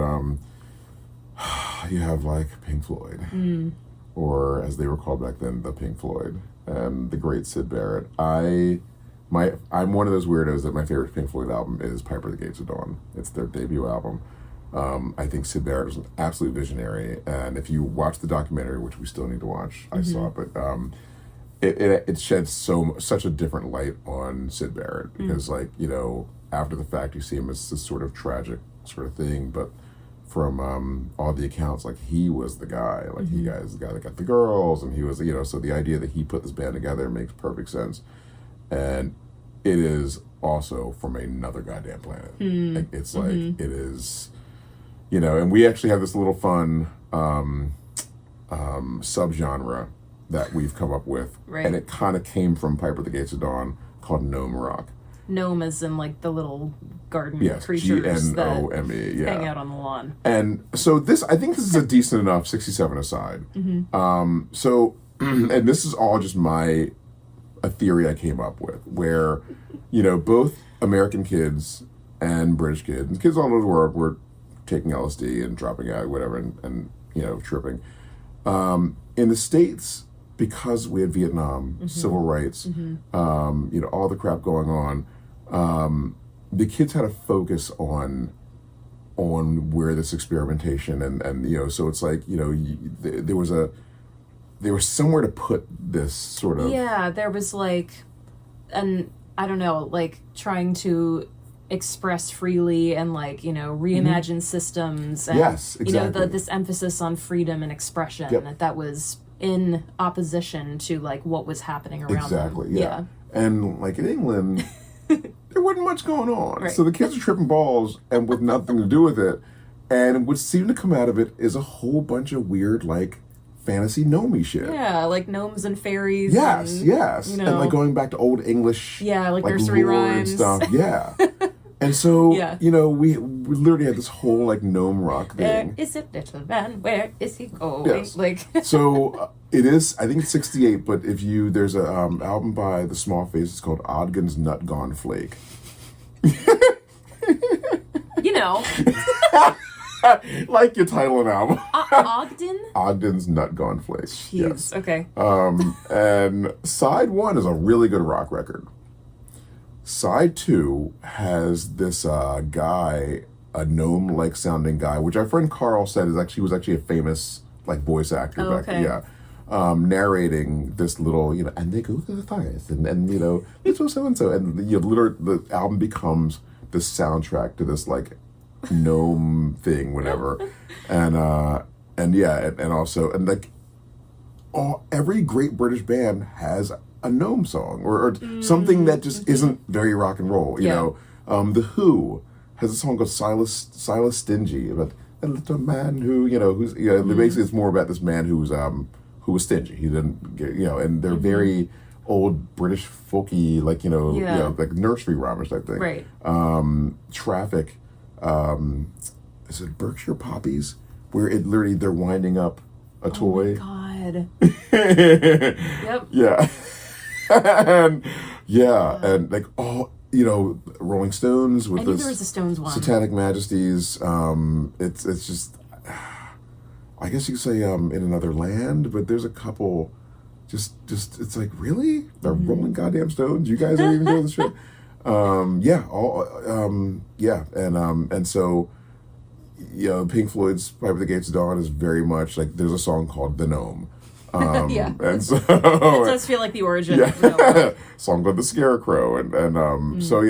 you have Pink Floyd. Or as they were called back then, the Pink Floyd, and the great Syd Barrett. I'm one of those weirdos that my favorite Pink Floyd album is Piper at the Gates of Dawn. It's their debut album. I think Syd Barrett was an absolute visionary, and if you watch the documentary, which we still need to watch, I saw it, but it sheds such a different light on Syd Barrett because after the fact you see him as this sort of tragic sort of thing, but from all the accounts, he was the guy, he was the guy that got the girls, and he was, so the idea that he put this band together makes perfect sense. And it is also from another goddamn planet. It's it is, and we actually have this little fun subgenre that we've come up with. Right. And it kind of came from Piper at the Gates of Dawn, called Gnome Rock. Gnome is in the little garden creatures Gnome, that hang out on the lawn. And so I think this is a decent enough 67 aside. So, and this is all just a theory I came up with, where, both American kids and British kids, and kids all over the world, were taking LSD and dropping out, whatever, and tripping. In the States, because we had Vietnam, civil rights, all the crap going on, the kids had a focus on where this experimentation and so it's there was there was somewhere to put this sort of. Yeah, there was like, and I don't know, like trying to express freely and like, you know, reimagine systems and, Yes, exactly. you know, this emphasis on freedom and expression that was in opposition to like what was happening around them. Exactly, yeah. And like in England, there wasn't much going on. Right. So the kids are tripping balls and with nothing to do with it. And what seemed to come out of it is a whole bunch of weird, like, fantasy gnomey shit. Yeah, like gnomes and fairies. Yes, and, yes. You know, and like going back to old English. Yeah, like nursery lore rhymes. and stuff. Yeah. And so, Yeah. you know, we literally had this whole, like, gnome rock Where thing. is it, little man? Where is he going? Yes. Like, So it is, I think it's 68, but if you, there's a album by The Small Faces called Ogden's Nut Gone Flake. you know, Like your title and album. Ogden? Ogden's Nut Gone Flake. Jeez, Yes. okay. And side 1 is a really good rock record. Side 2 has this guy, a gnome-like sounding guy, which our friend Carl said was actually a famous like voice actor back then. okay. Yeah. Narrating this little, you know, and they go to the forest, and you know, this was so and so, and you know, literally the album becomes the soundtrack to this like gnome thing, whatever, and yeah, and also and like every great British band has a gnome song or something that just isn't very rock and roll. You know, The Who has a song called Silas Stingy about a little man who, you know, who's, you know, basically it's more about this man who was stingy. He didn't get, you know, and they're very old British folky, like, you know, like nursery rhymers type thing. Right. Traffic, is it Berkshire Poppies? Where it literally, they're winding up a toy. Oh my God. Yep. Yeah. and and like, you know, Rolling Stones with I knew this there was a Stones one. Satanic Majesties. It's just, I guess you could say in Another Land, but there's a couple. Just it's like, really, the Rolling goddamn Stones. You guys are even doing this shit. And so, you know, Pink Floyd's "Pipe at the Gates of Dawn" is very much like, there's a song called "The Gnome." Yeah. And so It does feel like the origin. yeah. Of Noah. Song called "The Scarecrow," and so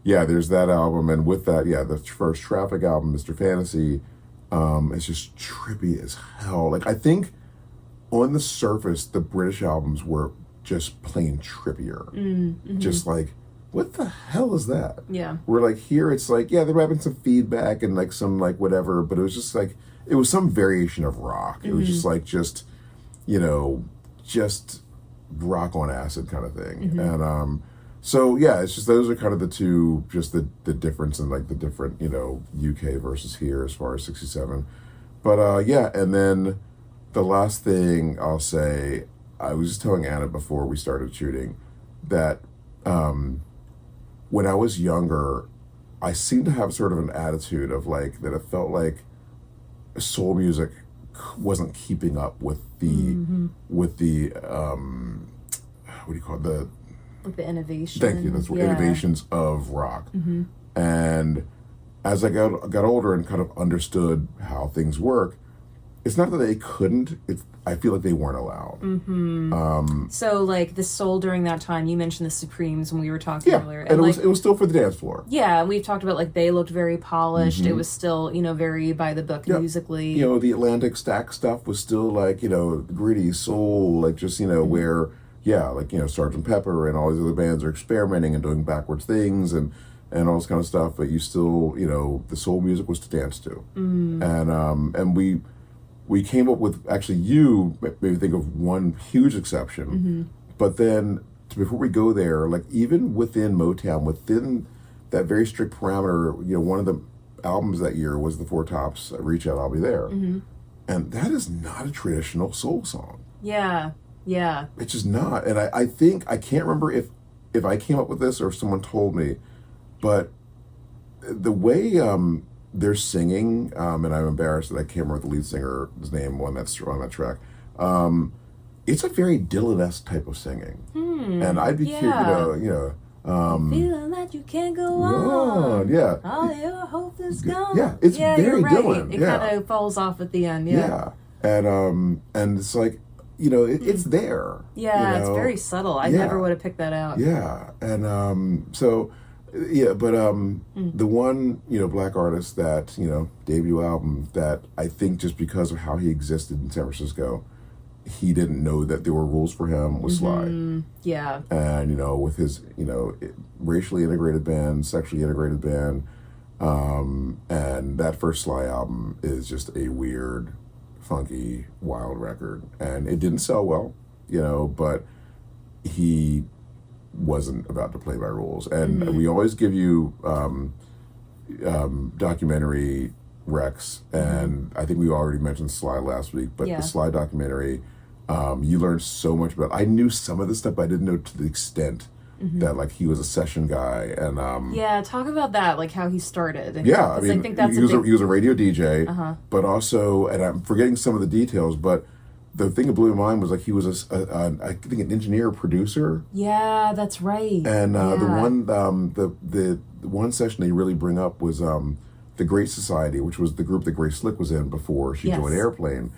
there's that album, and with that, the first Traffic album, Mr. Fantasy, is just trippy as hell. Like, I think on the surface, the British albums were just plain trippier. Just like, what the hell is that? Yeah. Where like here, it's like, they're having some feedback and like some like whatever, but it was just like, it was some variation of rock. It was just like, you know, just rock on acid kind of thing. And so it's just, those are kind of the two, just the difference in like the different, you know, UK versus here as far as 67. But and then the last thing I'll say, I was just telling Anna before we started shooting that when I was younger, I seemed to have sort of an attitude of like, that it felt like soul music wasn't keeping up with the what do you call it, Like the innovation. thank you, that's what innovations of rock. And as I got older and kind of understood how things work, it's not that they couldn't, I feel like they weren't allowed. So like the soul during that time, you mentioned the Supremes when we were talking earlier. And like, it was still for the dance floor. yeah, and we've talked about like they looked very polished. It was still, you know, very by the book musically. You know, the Atlantic Stack stuff was still like, you know, gritty soul, like just, you know, where, like, you know, Sgt. Pepper and all these other bands are experimenting and doing backwards things and all this kind of stuff, but you still, you know, the soul music was to dance to. And we came up with, actually, you made me think of one huge exception, but then before we go there, like even within Motown, within that very strict parameter, you know, one of the albums that year was the Four Tops, Reach Out, I'll Be There. And that is not a traditional soul song. Yeah. It's just not. And I think, I can't remember if I came up with this or if someone told me, but the way they're singing, and I'm embarrassed that I can't remember the lead singer's name on that track. It's a very Dylan-esque type of singing, and I'd be curious, you know, feeling that you can't go on. Yeah, All your hope is gone. Yeah, it's very you're right. Dylan. It kind of falls off at the end. And it's like, it's there. Yeah, it's very subtle. I never would have picked that out. Yeah, and the one black artist that debut album that I think just because of how he existed in San Francisco, he didn't know that there were rules for him was Sly. Yeah, and with his racially integrated band, sexually integrated band, and that first Sly album is just a weird, funky, wild record, and it didn't sell well, but he wasn't about to play by rules. And we always give you documentary recs, and I think we already mentioned Sly last week, but the Sly documentary, you learn so much about. I knew some of this stuff, but I didn't know to the extent that like he was a session guy, and talk about that, like how he started. I mean, I think that's he was a radio DJ, but also, and I'm forgetting some of the details, but the thing that blew my mind was like he was I think an engineer producer. Yeah, that's right. And the one session they really bring up was the Great Society, which was the group that Grace Slick was in before she joined Airplane.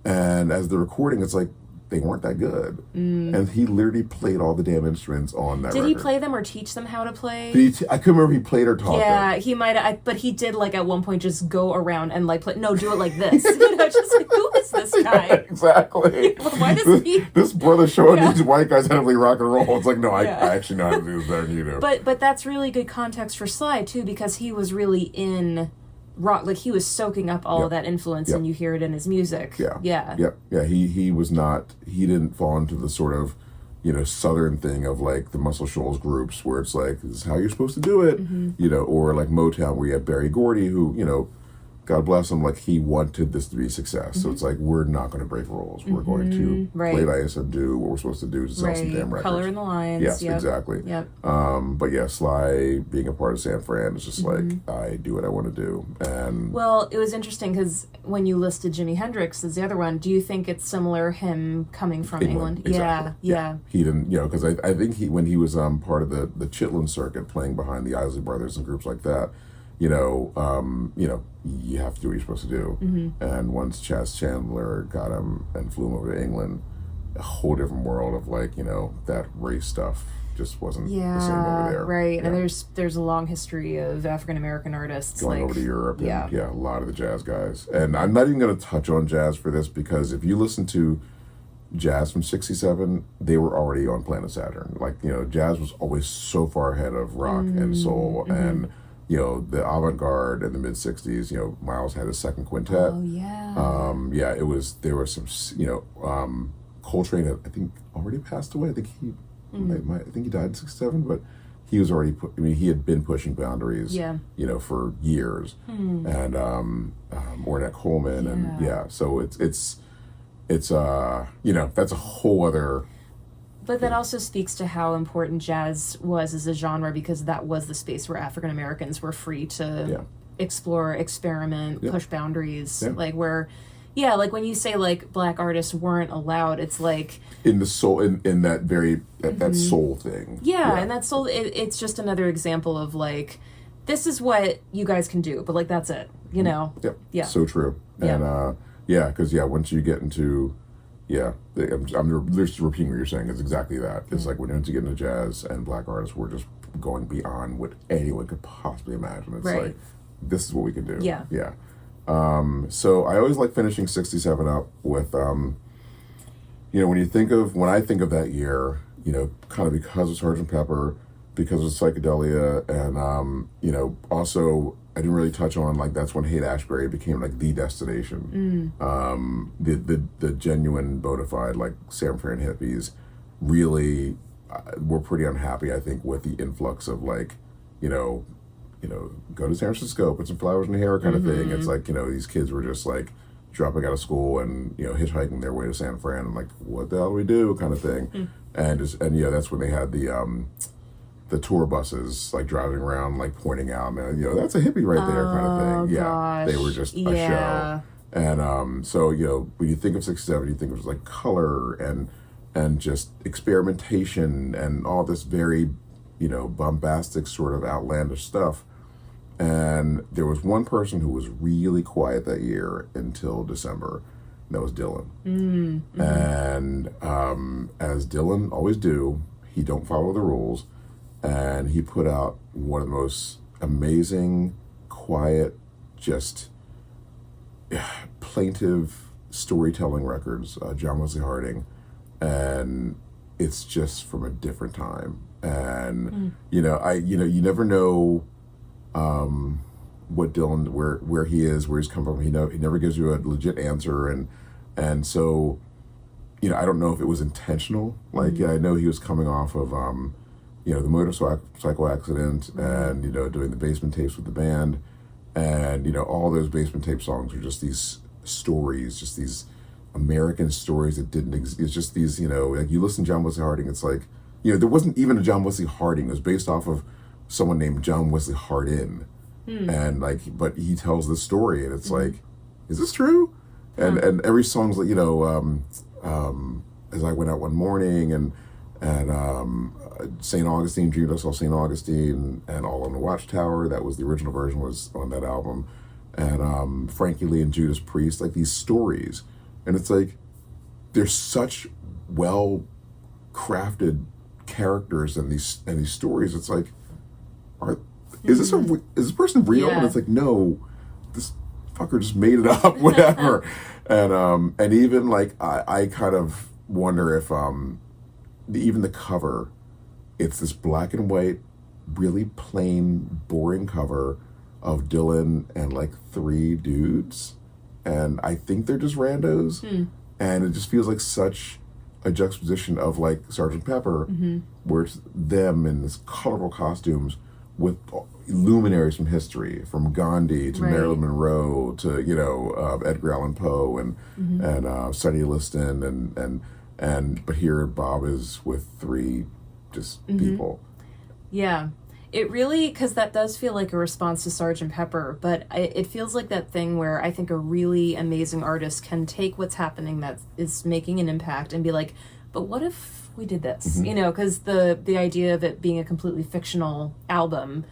And as the recording, it's like they weren't that good. And he literally played all the damn instruments on that record. Did he play them or teach them how to play? I couldn't remember if he played or taught them. Yeah, he might have, but he did like at one point just go around and like play, no, do it like this. Just like, who is this guy? Yeah, exactly. Why does he? This brother showing these white guys how to play rock and roll. It's like, no, I actually know how to do this better than you do. But that's really good context for Sly too, because he was really in rock, like he was soaking up all of that influence, and you hear it in his music. He was not, he didn't fall into the sort of southern thing of like the Muscle Shoals groups where it's like, this is how you're supposed to do it, or like Motown where you have Berry Gordy who God bless him, like he wanted this to be a success. So it's like, we're not going to break rules. We're going to play nice and do what we're supposed to do to sell some damn records. Color in the lines. Yes, exactly. Yep. But yeah, Sly being a part of San Fran is just like, I do what I want to do. And well, it was interesting because when you listed Jimi Hendrix as the other one, do you think it's similar, him coming from England? Exactly. Yeah. He didn't, because I think when he was part of the Chitlin circuit, playing behind the Isley Brothers and groups like that, you have to do what you're supposed to do. And once Chas Chandler got him and flew him over to England, a whole different world of like, that race stuff just wasn't the same over there. Right. Yeah. And there's a long history of African American artists going over to Europe and a lot of the jazz guys. And I'm not even going to touch on jazz for this, because if you listen to jazz from '67, they were already on Planet Saturn. Like, jazz was always so far ahead of rock and soul and the avant-garde in the mid-'60s, Miles had his second quintet. Oh, yeah. There was some, Coltrane, I think, already passed away. I think he died in '67, but he was already, he had been pushing boundaries, for years. And Ornette Coleman, and so it's that's a whole other. But that also speaks to how important jazz was as a genre, because that was the space where African Americans were free to explore, experiment, push boundaries. Like where, like when you say like black artists weren't allowed, it's like in the soul, in that very that soul thing. And that soul. It's just another example of like, this is what you guys can do, but like that's it. So true. And because once you get into I'm just repeating what you're saying. It's exactly that. It's like once you get into jazz and black artists, we're just going beyond what anyone could possibly imagine. It's like, this is what we can do. So I always like finishing '67 up with, when I think of that year, kind of because of Sgt. Pepper, because of psychedelia, and also I didn't really touch on, like, that's when Haight-Ashbury became like the destination. The genuine bona fide like San Fran hippies really were pretty unhappy, I think, with the influx of like, go to San Francisco, put some flowers in your hair kind of thing. It's like, these kids were just like dropping out of school and hitchhiking their way to San Fran, and like, what the hell do we do kind of thing. And that's when they had the tour buses like driving around, like pointing out, man, that's a hippie right there kind of thing. Gosh. They were just a show. And so when you think of '67, you think of like color and just experimentation and all this very bombastic sort of outlandish stuff. And there was one person who was really quiet that year until December, That was Dylan. And as Dylan always do, he don't follow the rules, and he put out one of the most amazing, quiet, just plaintive storytelling records, John Wesley Harding, and it's just from a different time. And you never know what Dylan, where he is, where he's come from. He never gives you a legit answer, and so I don't know if it was intentional. Like I know he was coming off of the motorcycle accident, and doing the basement tapes with the band, and all those basement tape songs are just these stories, just these American stories that didn't exist. It's just these, like you listen to John Wesley Harding, it's like, there wasn't even a John Wesley Harding. It was based off of someone named John Wesley Hardin. And but he tells this story, and it's like, is this true? And every song's like, as I went out one morning, and St. Augustine, dreamed I saw St. Augustine, and All on the Watchtower. That was the original version, was on that album. And Frankie Lee and Judas Priest, like these stories. And it's like, there's such well crafted characters in these stories. It's like, is this person real? Yeah. And it's like, no, this fucker just made it up, whatever. And even like I kind of wonder if even the cover, it's this black and white, really plain, boring cover of Dylan and like three dudes, and I think they're just randos, and it just feels like such a juxtaposition of like Sgt. Pepper, where it's them in this colorful costumes with luminaries from history, from Gandhi to Marilyn Monroe to Edgar Allan Poe and Sonny Liston, and but here Bob is with three just people. Yeah. It really, because that does feel like a response to Sgt. Pepper, but it feels like that thing where I think a really amazing artist can take what's happening that is making an impact and be like, but what if we did this? Because the idea of it being a completely fictional album,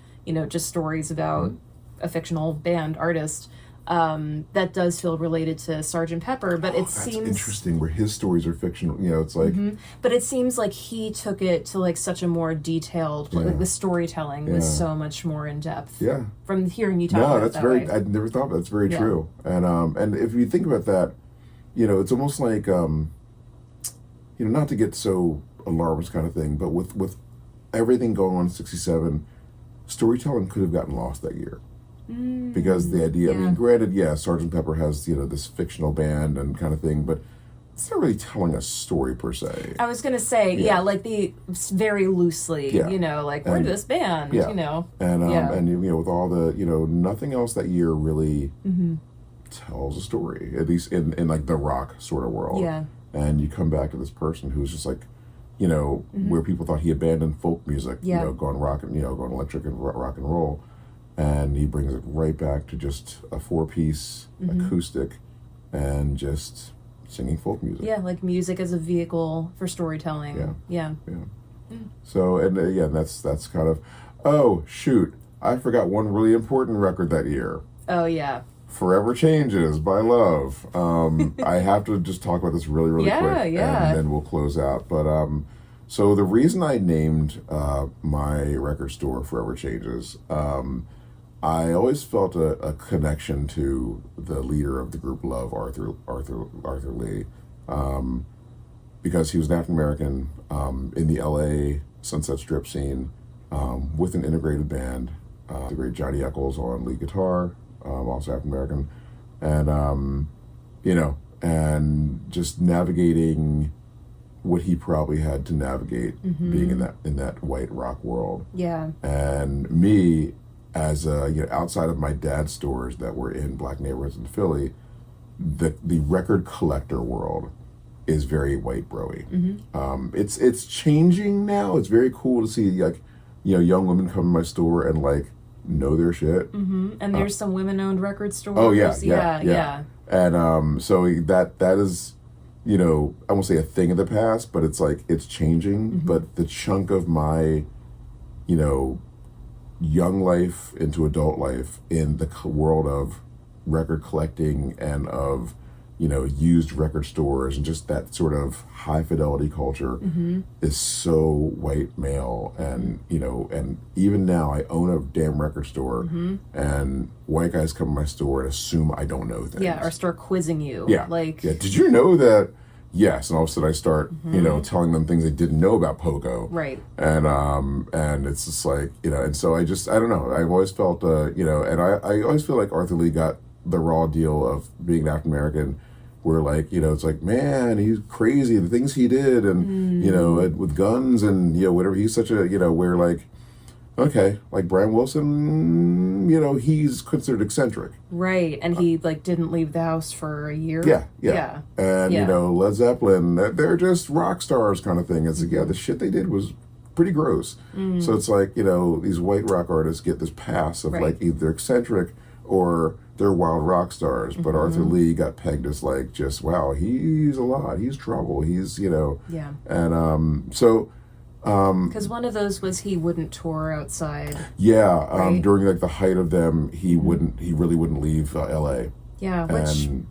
just stories about a fictional band artist, that does feel related to Sgt. Pepper, but it seems interesting where his stories are fictional. It's like, but it seems like he took it to like such a more detailed, like the storytelling was so much more in depth. Yeah, from hearing you talk. No, about that's it that very. way. I never thought that's very true. And if you think about that, it's almost like not to get so alarmist kind of thing, but with everything going on in '67, storytelling could have gotten lost that year. Because the idea, I mean, granted, Sgt. Pepper has, this fictional band and kind of thing, but it's not really telling a story per se. I was going to say, like very loosely, like, we're this band, And, with all the, nothing else that year really tells a story, at least in like the rock sort of world. Yeah. And you come back to this person who's just like, where people thought he abandoned folk music, going rock and, going electric and rock and roll. And he brings it right back to just a 4-piece acoustic and just singing folk music. Yeah, like music as a vehicle for storytelling. Yeah. So, and again, that's kind of, oh, shoot, I forgot one really important record that year. Oh, yeah. Forever Changes by Love. I have to just talk about this really, really quick. Yeah. And then we'll close out. But, so the reason I named my record store Forever Changes, I always felt a connection to the leader of the group Love, Arthur Lee, because he was an African American in the LA Sunset Strip scene with an integrated band. The great Johnny Eccles on lead guitar, also African American, and and just navigating what he probably had to navigate being in that white rock world. Yeah, and me, as outside of my dad's stores that were in black neighborhoods in Philly, the record collector world is very white broy. It's changing now. It's very cool to see young women come to my store and know their shit. And there's some women-owned record stores. Oh yeah. And so that is, I won't say a thing of the past, but it's changing. But the chunk of my, young life into adult life in the world of record collecting and of used record stores and just that sort of high fidelity culture is so white male. And, and even now I own a damn record store and white guys come to my store and assume I don't know things. Yeah, or start quizzing you. Yeah. Yeah. Did you know that? Yes. And all of a sudden I start, telling them things they didn't know about Pogo. Right. And it's just like, and so I don't know. I've always felt, and I always feel like Arthur Lee got the raw deal of being African American, where like, it's like, man, he's crazy, the things he did, and, with guns and, whatever, he's such a, where like, okay, like Brian Wilson, he's considered eccentric. Right, and he like didn't leave the house for a year. Yeah. And, Led Zeppelin, they're just rock stars kind of thing. It's like, the shit they did was pretty gross. So it's like, these white rock artists get this pass of like either eccentric or they're wild rock stars. But Arthur Lee got pegged as like just, wow, he's a lot, he's trouble, he's, Yeah. And so... Because one of those was he wouldn't tour outside. Yeah, right? During like the height of them, he really wouldn't leave L.A. Yeah, which And,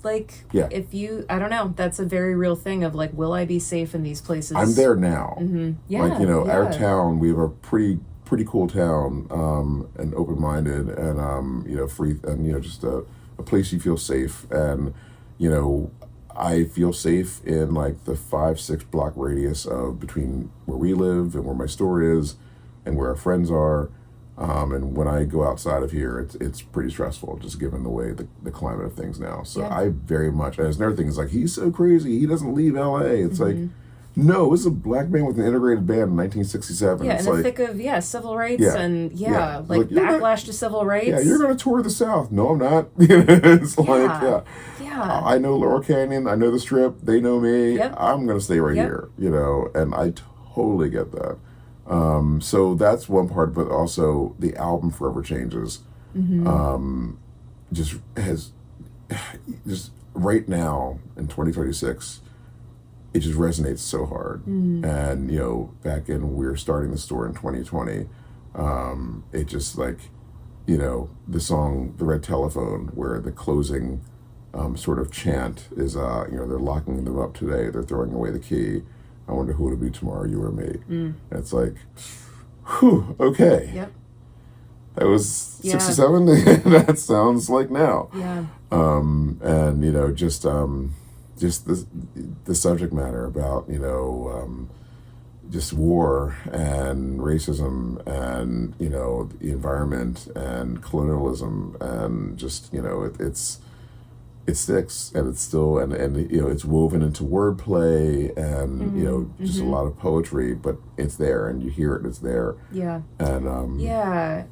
if you, I don't know, that's a very real thing of like, will I be safe in these places? I'm there now. Yeah, like our town, we have a pretty cool town, and open-minded, and free, and just a place you feel safe, and I feel safe in like the 5-6 block radius of between where we live and where my store is and where our friends are. And when I go outside of here, it's pretty stressful, just given the way the climate of things now. So I very much, and another thing is like, he's so crazy, he doesn't leave LA. It's like, no, this is a black man with an integrated band in 1967. Yeah, it's in the like, thick of civil rights and like backlash to civil rights. Yeah, you're going to tour the South. No, I'm not. It's like, I know Laurel Canyon. I know the Strip. They know me. Yep. I'm going to stay right here, and I totally get that. So that's one part, but also the album Forever Changes just right now in 2026, it just resonates so hard. And, back in, we were starting the store in 2020, it just like, the song, The Red Telephone, where the closing sort of chant is, they're locking them up today, they're throwing away the key. I wonder who it'll be tomorrow, you or me. And it's like, whew, okay. Yep. That was 67. That sounds like now. Yeah. And just the subject matter about just war and racism and the environment and colonialism and just it sticks, and it's still and it's woven into wordplay and just a lot of poetry, but it's there and you hear it and it's there. Yeah. And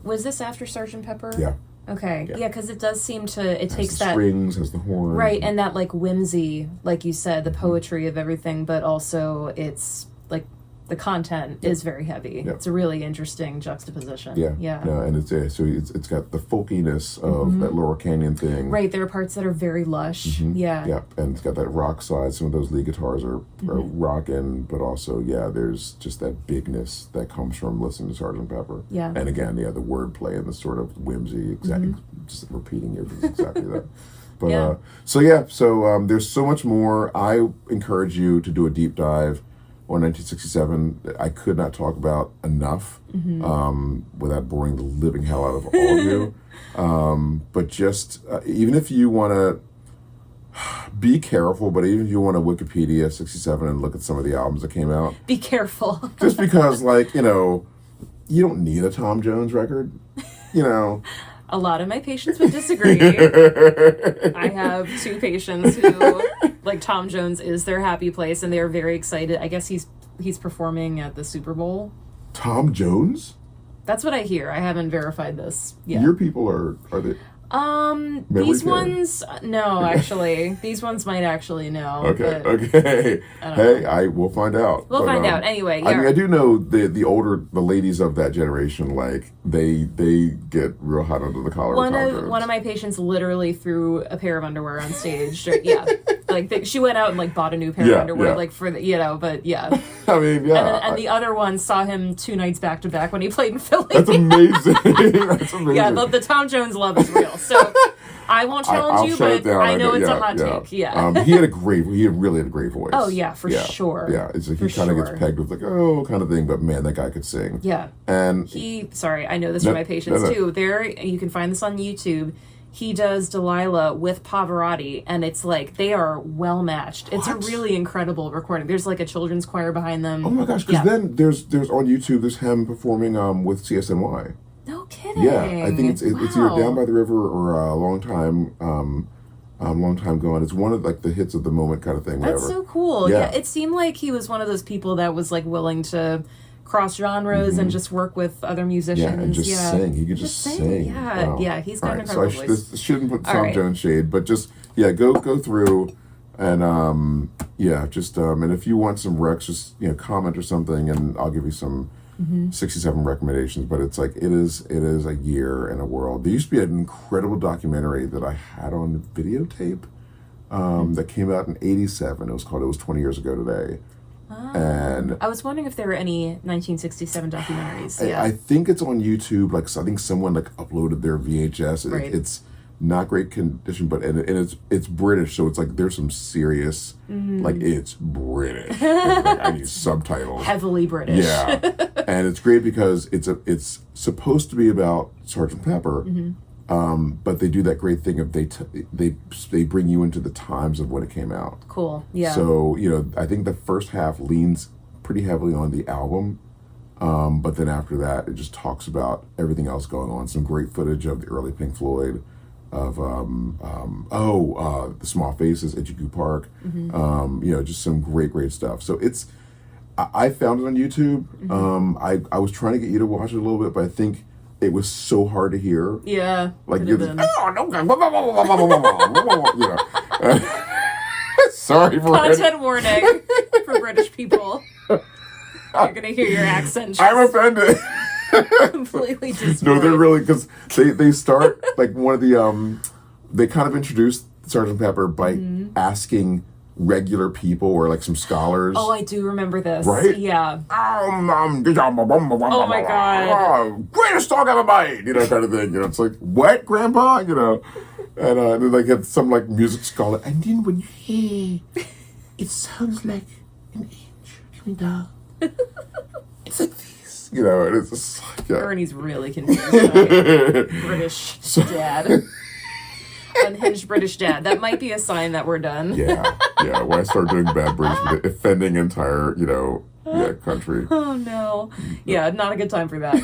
was this after Sgt. Pepper? Yeah. Okay. Yeah, because it does seem to takes that strings, has the horns, right, and that like whimsy, like you said, the poetry of everything, but also it's like the content is very heavy. It's a really interesting juxtaposition. Yeah. And it's got the folkiness of that Laurel Canyon thing. Right, there are parts that are very lush. Yeah, and it's got that rock side. Some of those lead guitars are rocking, but also there's just that bigness that comes from listening to Sgt. Pepper. Yeah, and again, the wordplay and the sort of whimsy, exactly, just repeating everything exactly that. But so there's so much more. I encourage you to do a deep dive on 1967. I could not talk about enough without boring the living hell out of all of you. But just even if you want to be careful, but even if you want to Wikipedia 67 and look at some of the albums that came out, be careful. Just because, like, you don't need a Tom Jones record, A lot of my patients would disagree. I have 2 patients who, like, Tom Jones is their happy place, and they are very excited. I guess he's performing at the Super Bowl. Tom Jones? That's what I hear. I haven't verified this yet. Your people are they? These ones, no, actually. These ones might actually know. Okay. Hey, I will find out. We'll find out. Anyway, I mean, I do know the ladies of that generation, like, they get real hot under the collar. One of my patients literally threw a pair of underwear on stage. Like, she went out and, like, bought a new pair of underwear, like, for the, but, I mean, And the other one saw him 2 nights back to back when he played in Philly. That's amazing. That's amazing. Yeah, the Tom Jones love is real. So I won't I'll challenge you, shut it but down. I know it's yeah, a hot yeah. take. Yeah. He really had a great voice. Oh, yeah, for sure. Yeah, it's like he For kind of sure. gets pegged with like, oh, kind of thing, but man, that guy could sing. Yeah. And Sorry, I know this from my patients too. There, you can find this on YouTube. He does Delilah with Pavarotti, and it's like they are well matched. It's a really incredible recording. There's like a children's choir behind them. oh my gosh, because then there's on YouTube there's him performing with CSNY. No kidding. Yeah, I think it's either Wow. Down by the River or Long Time Gone. It's one of like the hits of the moment kind of thing. That's whatever. so cool. Yeah. Yeah, it seemed like he was one of those people that was like willing to cross genres and just work with other musicians. Yeah, and just sing. He could just sing. Yeah, Wow. yeah, he's got All an right, incredible so voice. this shouldn't put All Tom right. Jones shade, but just go through and and if you want some recs, just comment or something, and I'll give you some 67 recommendations. But it's like it is a year in a world. There used to be an incredible documentary that I had on videotape that came out in '87. It was 20 years ago today. And I was wondering if there were any 1967 documentaries. Yeah. I think it's on YouTube. Like, so I think someone like uploaded their VHS. Right. It's not great condition, but and it's British, so it's like there's some serious like it's British. And, like, I need subtitles. Heavily British. Yeah, and it's great because it's supposed to be about Sergeant Pepper, but they do that great thing of they bring you into the times of when it came out. Cool. Yeah. So, I think the first half leans pretty heavily on the album, but then after that, it just talks about everything else going on. Some great footage of the early Pink Floyd, of the Small Faces, Itchy Park, just some great stuff. So I found it on YouTube. I was trying to get you to watch it a little bit, but I think it was so hard to hear. Yeah. Like could've you're been. Sorry for Content warning for British people. You're gonna hear your accent just I'm offended. completely distorted. No, they're really, because they start like one of the they kind of introduced Sergeant Pepper by asking regular people or like some scholars. Oh, I do remember this. Right? Yeah. Oh my God. Greatest dog ever made, kind of thing. It's like, what, Grandpa? And then like had some like music scholar, and then when you hear, it sounds like an angel coming down. It's like this, and it's just like, yeah. Ernie's really confused by British dad. Unhinged British dad. That might be a sign that we're done. Yeah. When I start doing bad British, offending entire, country. Oh no. Yeah, not a good time for that.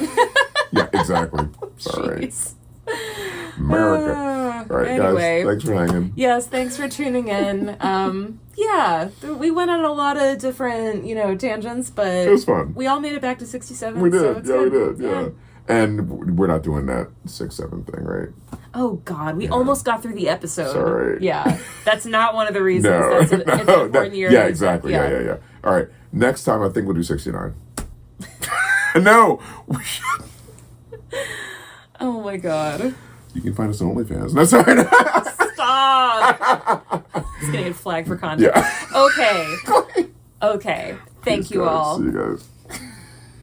Yeah, exactly. Sorry. Jeez. America. All right, Anyway. guys. Thanks for hanging. Yes, thanks for tuning in. Yeah, we went on a lot of different, tangents, but It was fun. we all made it back to 67. We did. So it's We good. did. Yeah. And we're not doing that 6-7 thing, right? Oh God, we almost got through the episode. Sorry. Yeah, that's not one of the reasons. No. That's it's an important year. Yeah, exactly. Yeah. All right. Next time, I think we'll do 69. No. We should. Oh my God. You can find us on OnlyFans. No, sorry. Stop. It's gonna get flagged for content. Yeah. Okay. Thank Peace, you guys. all. See you guys.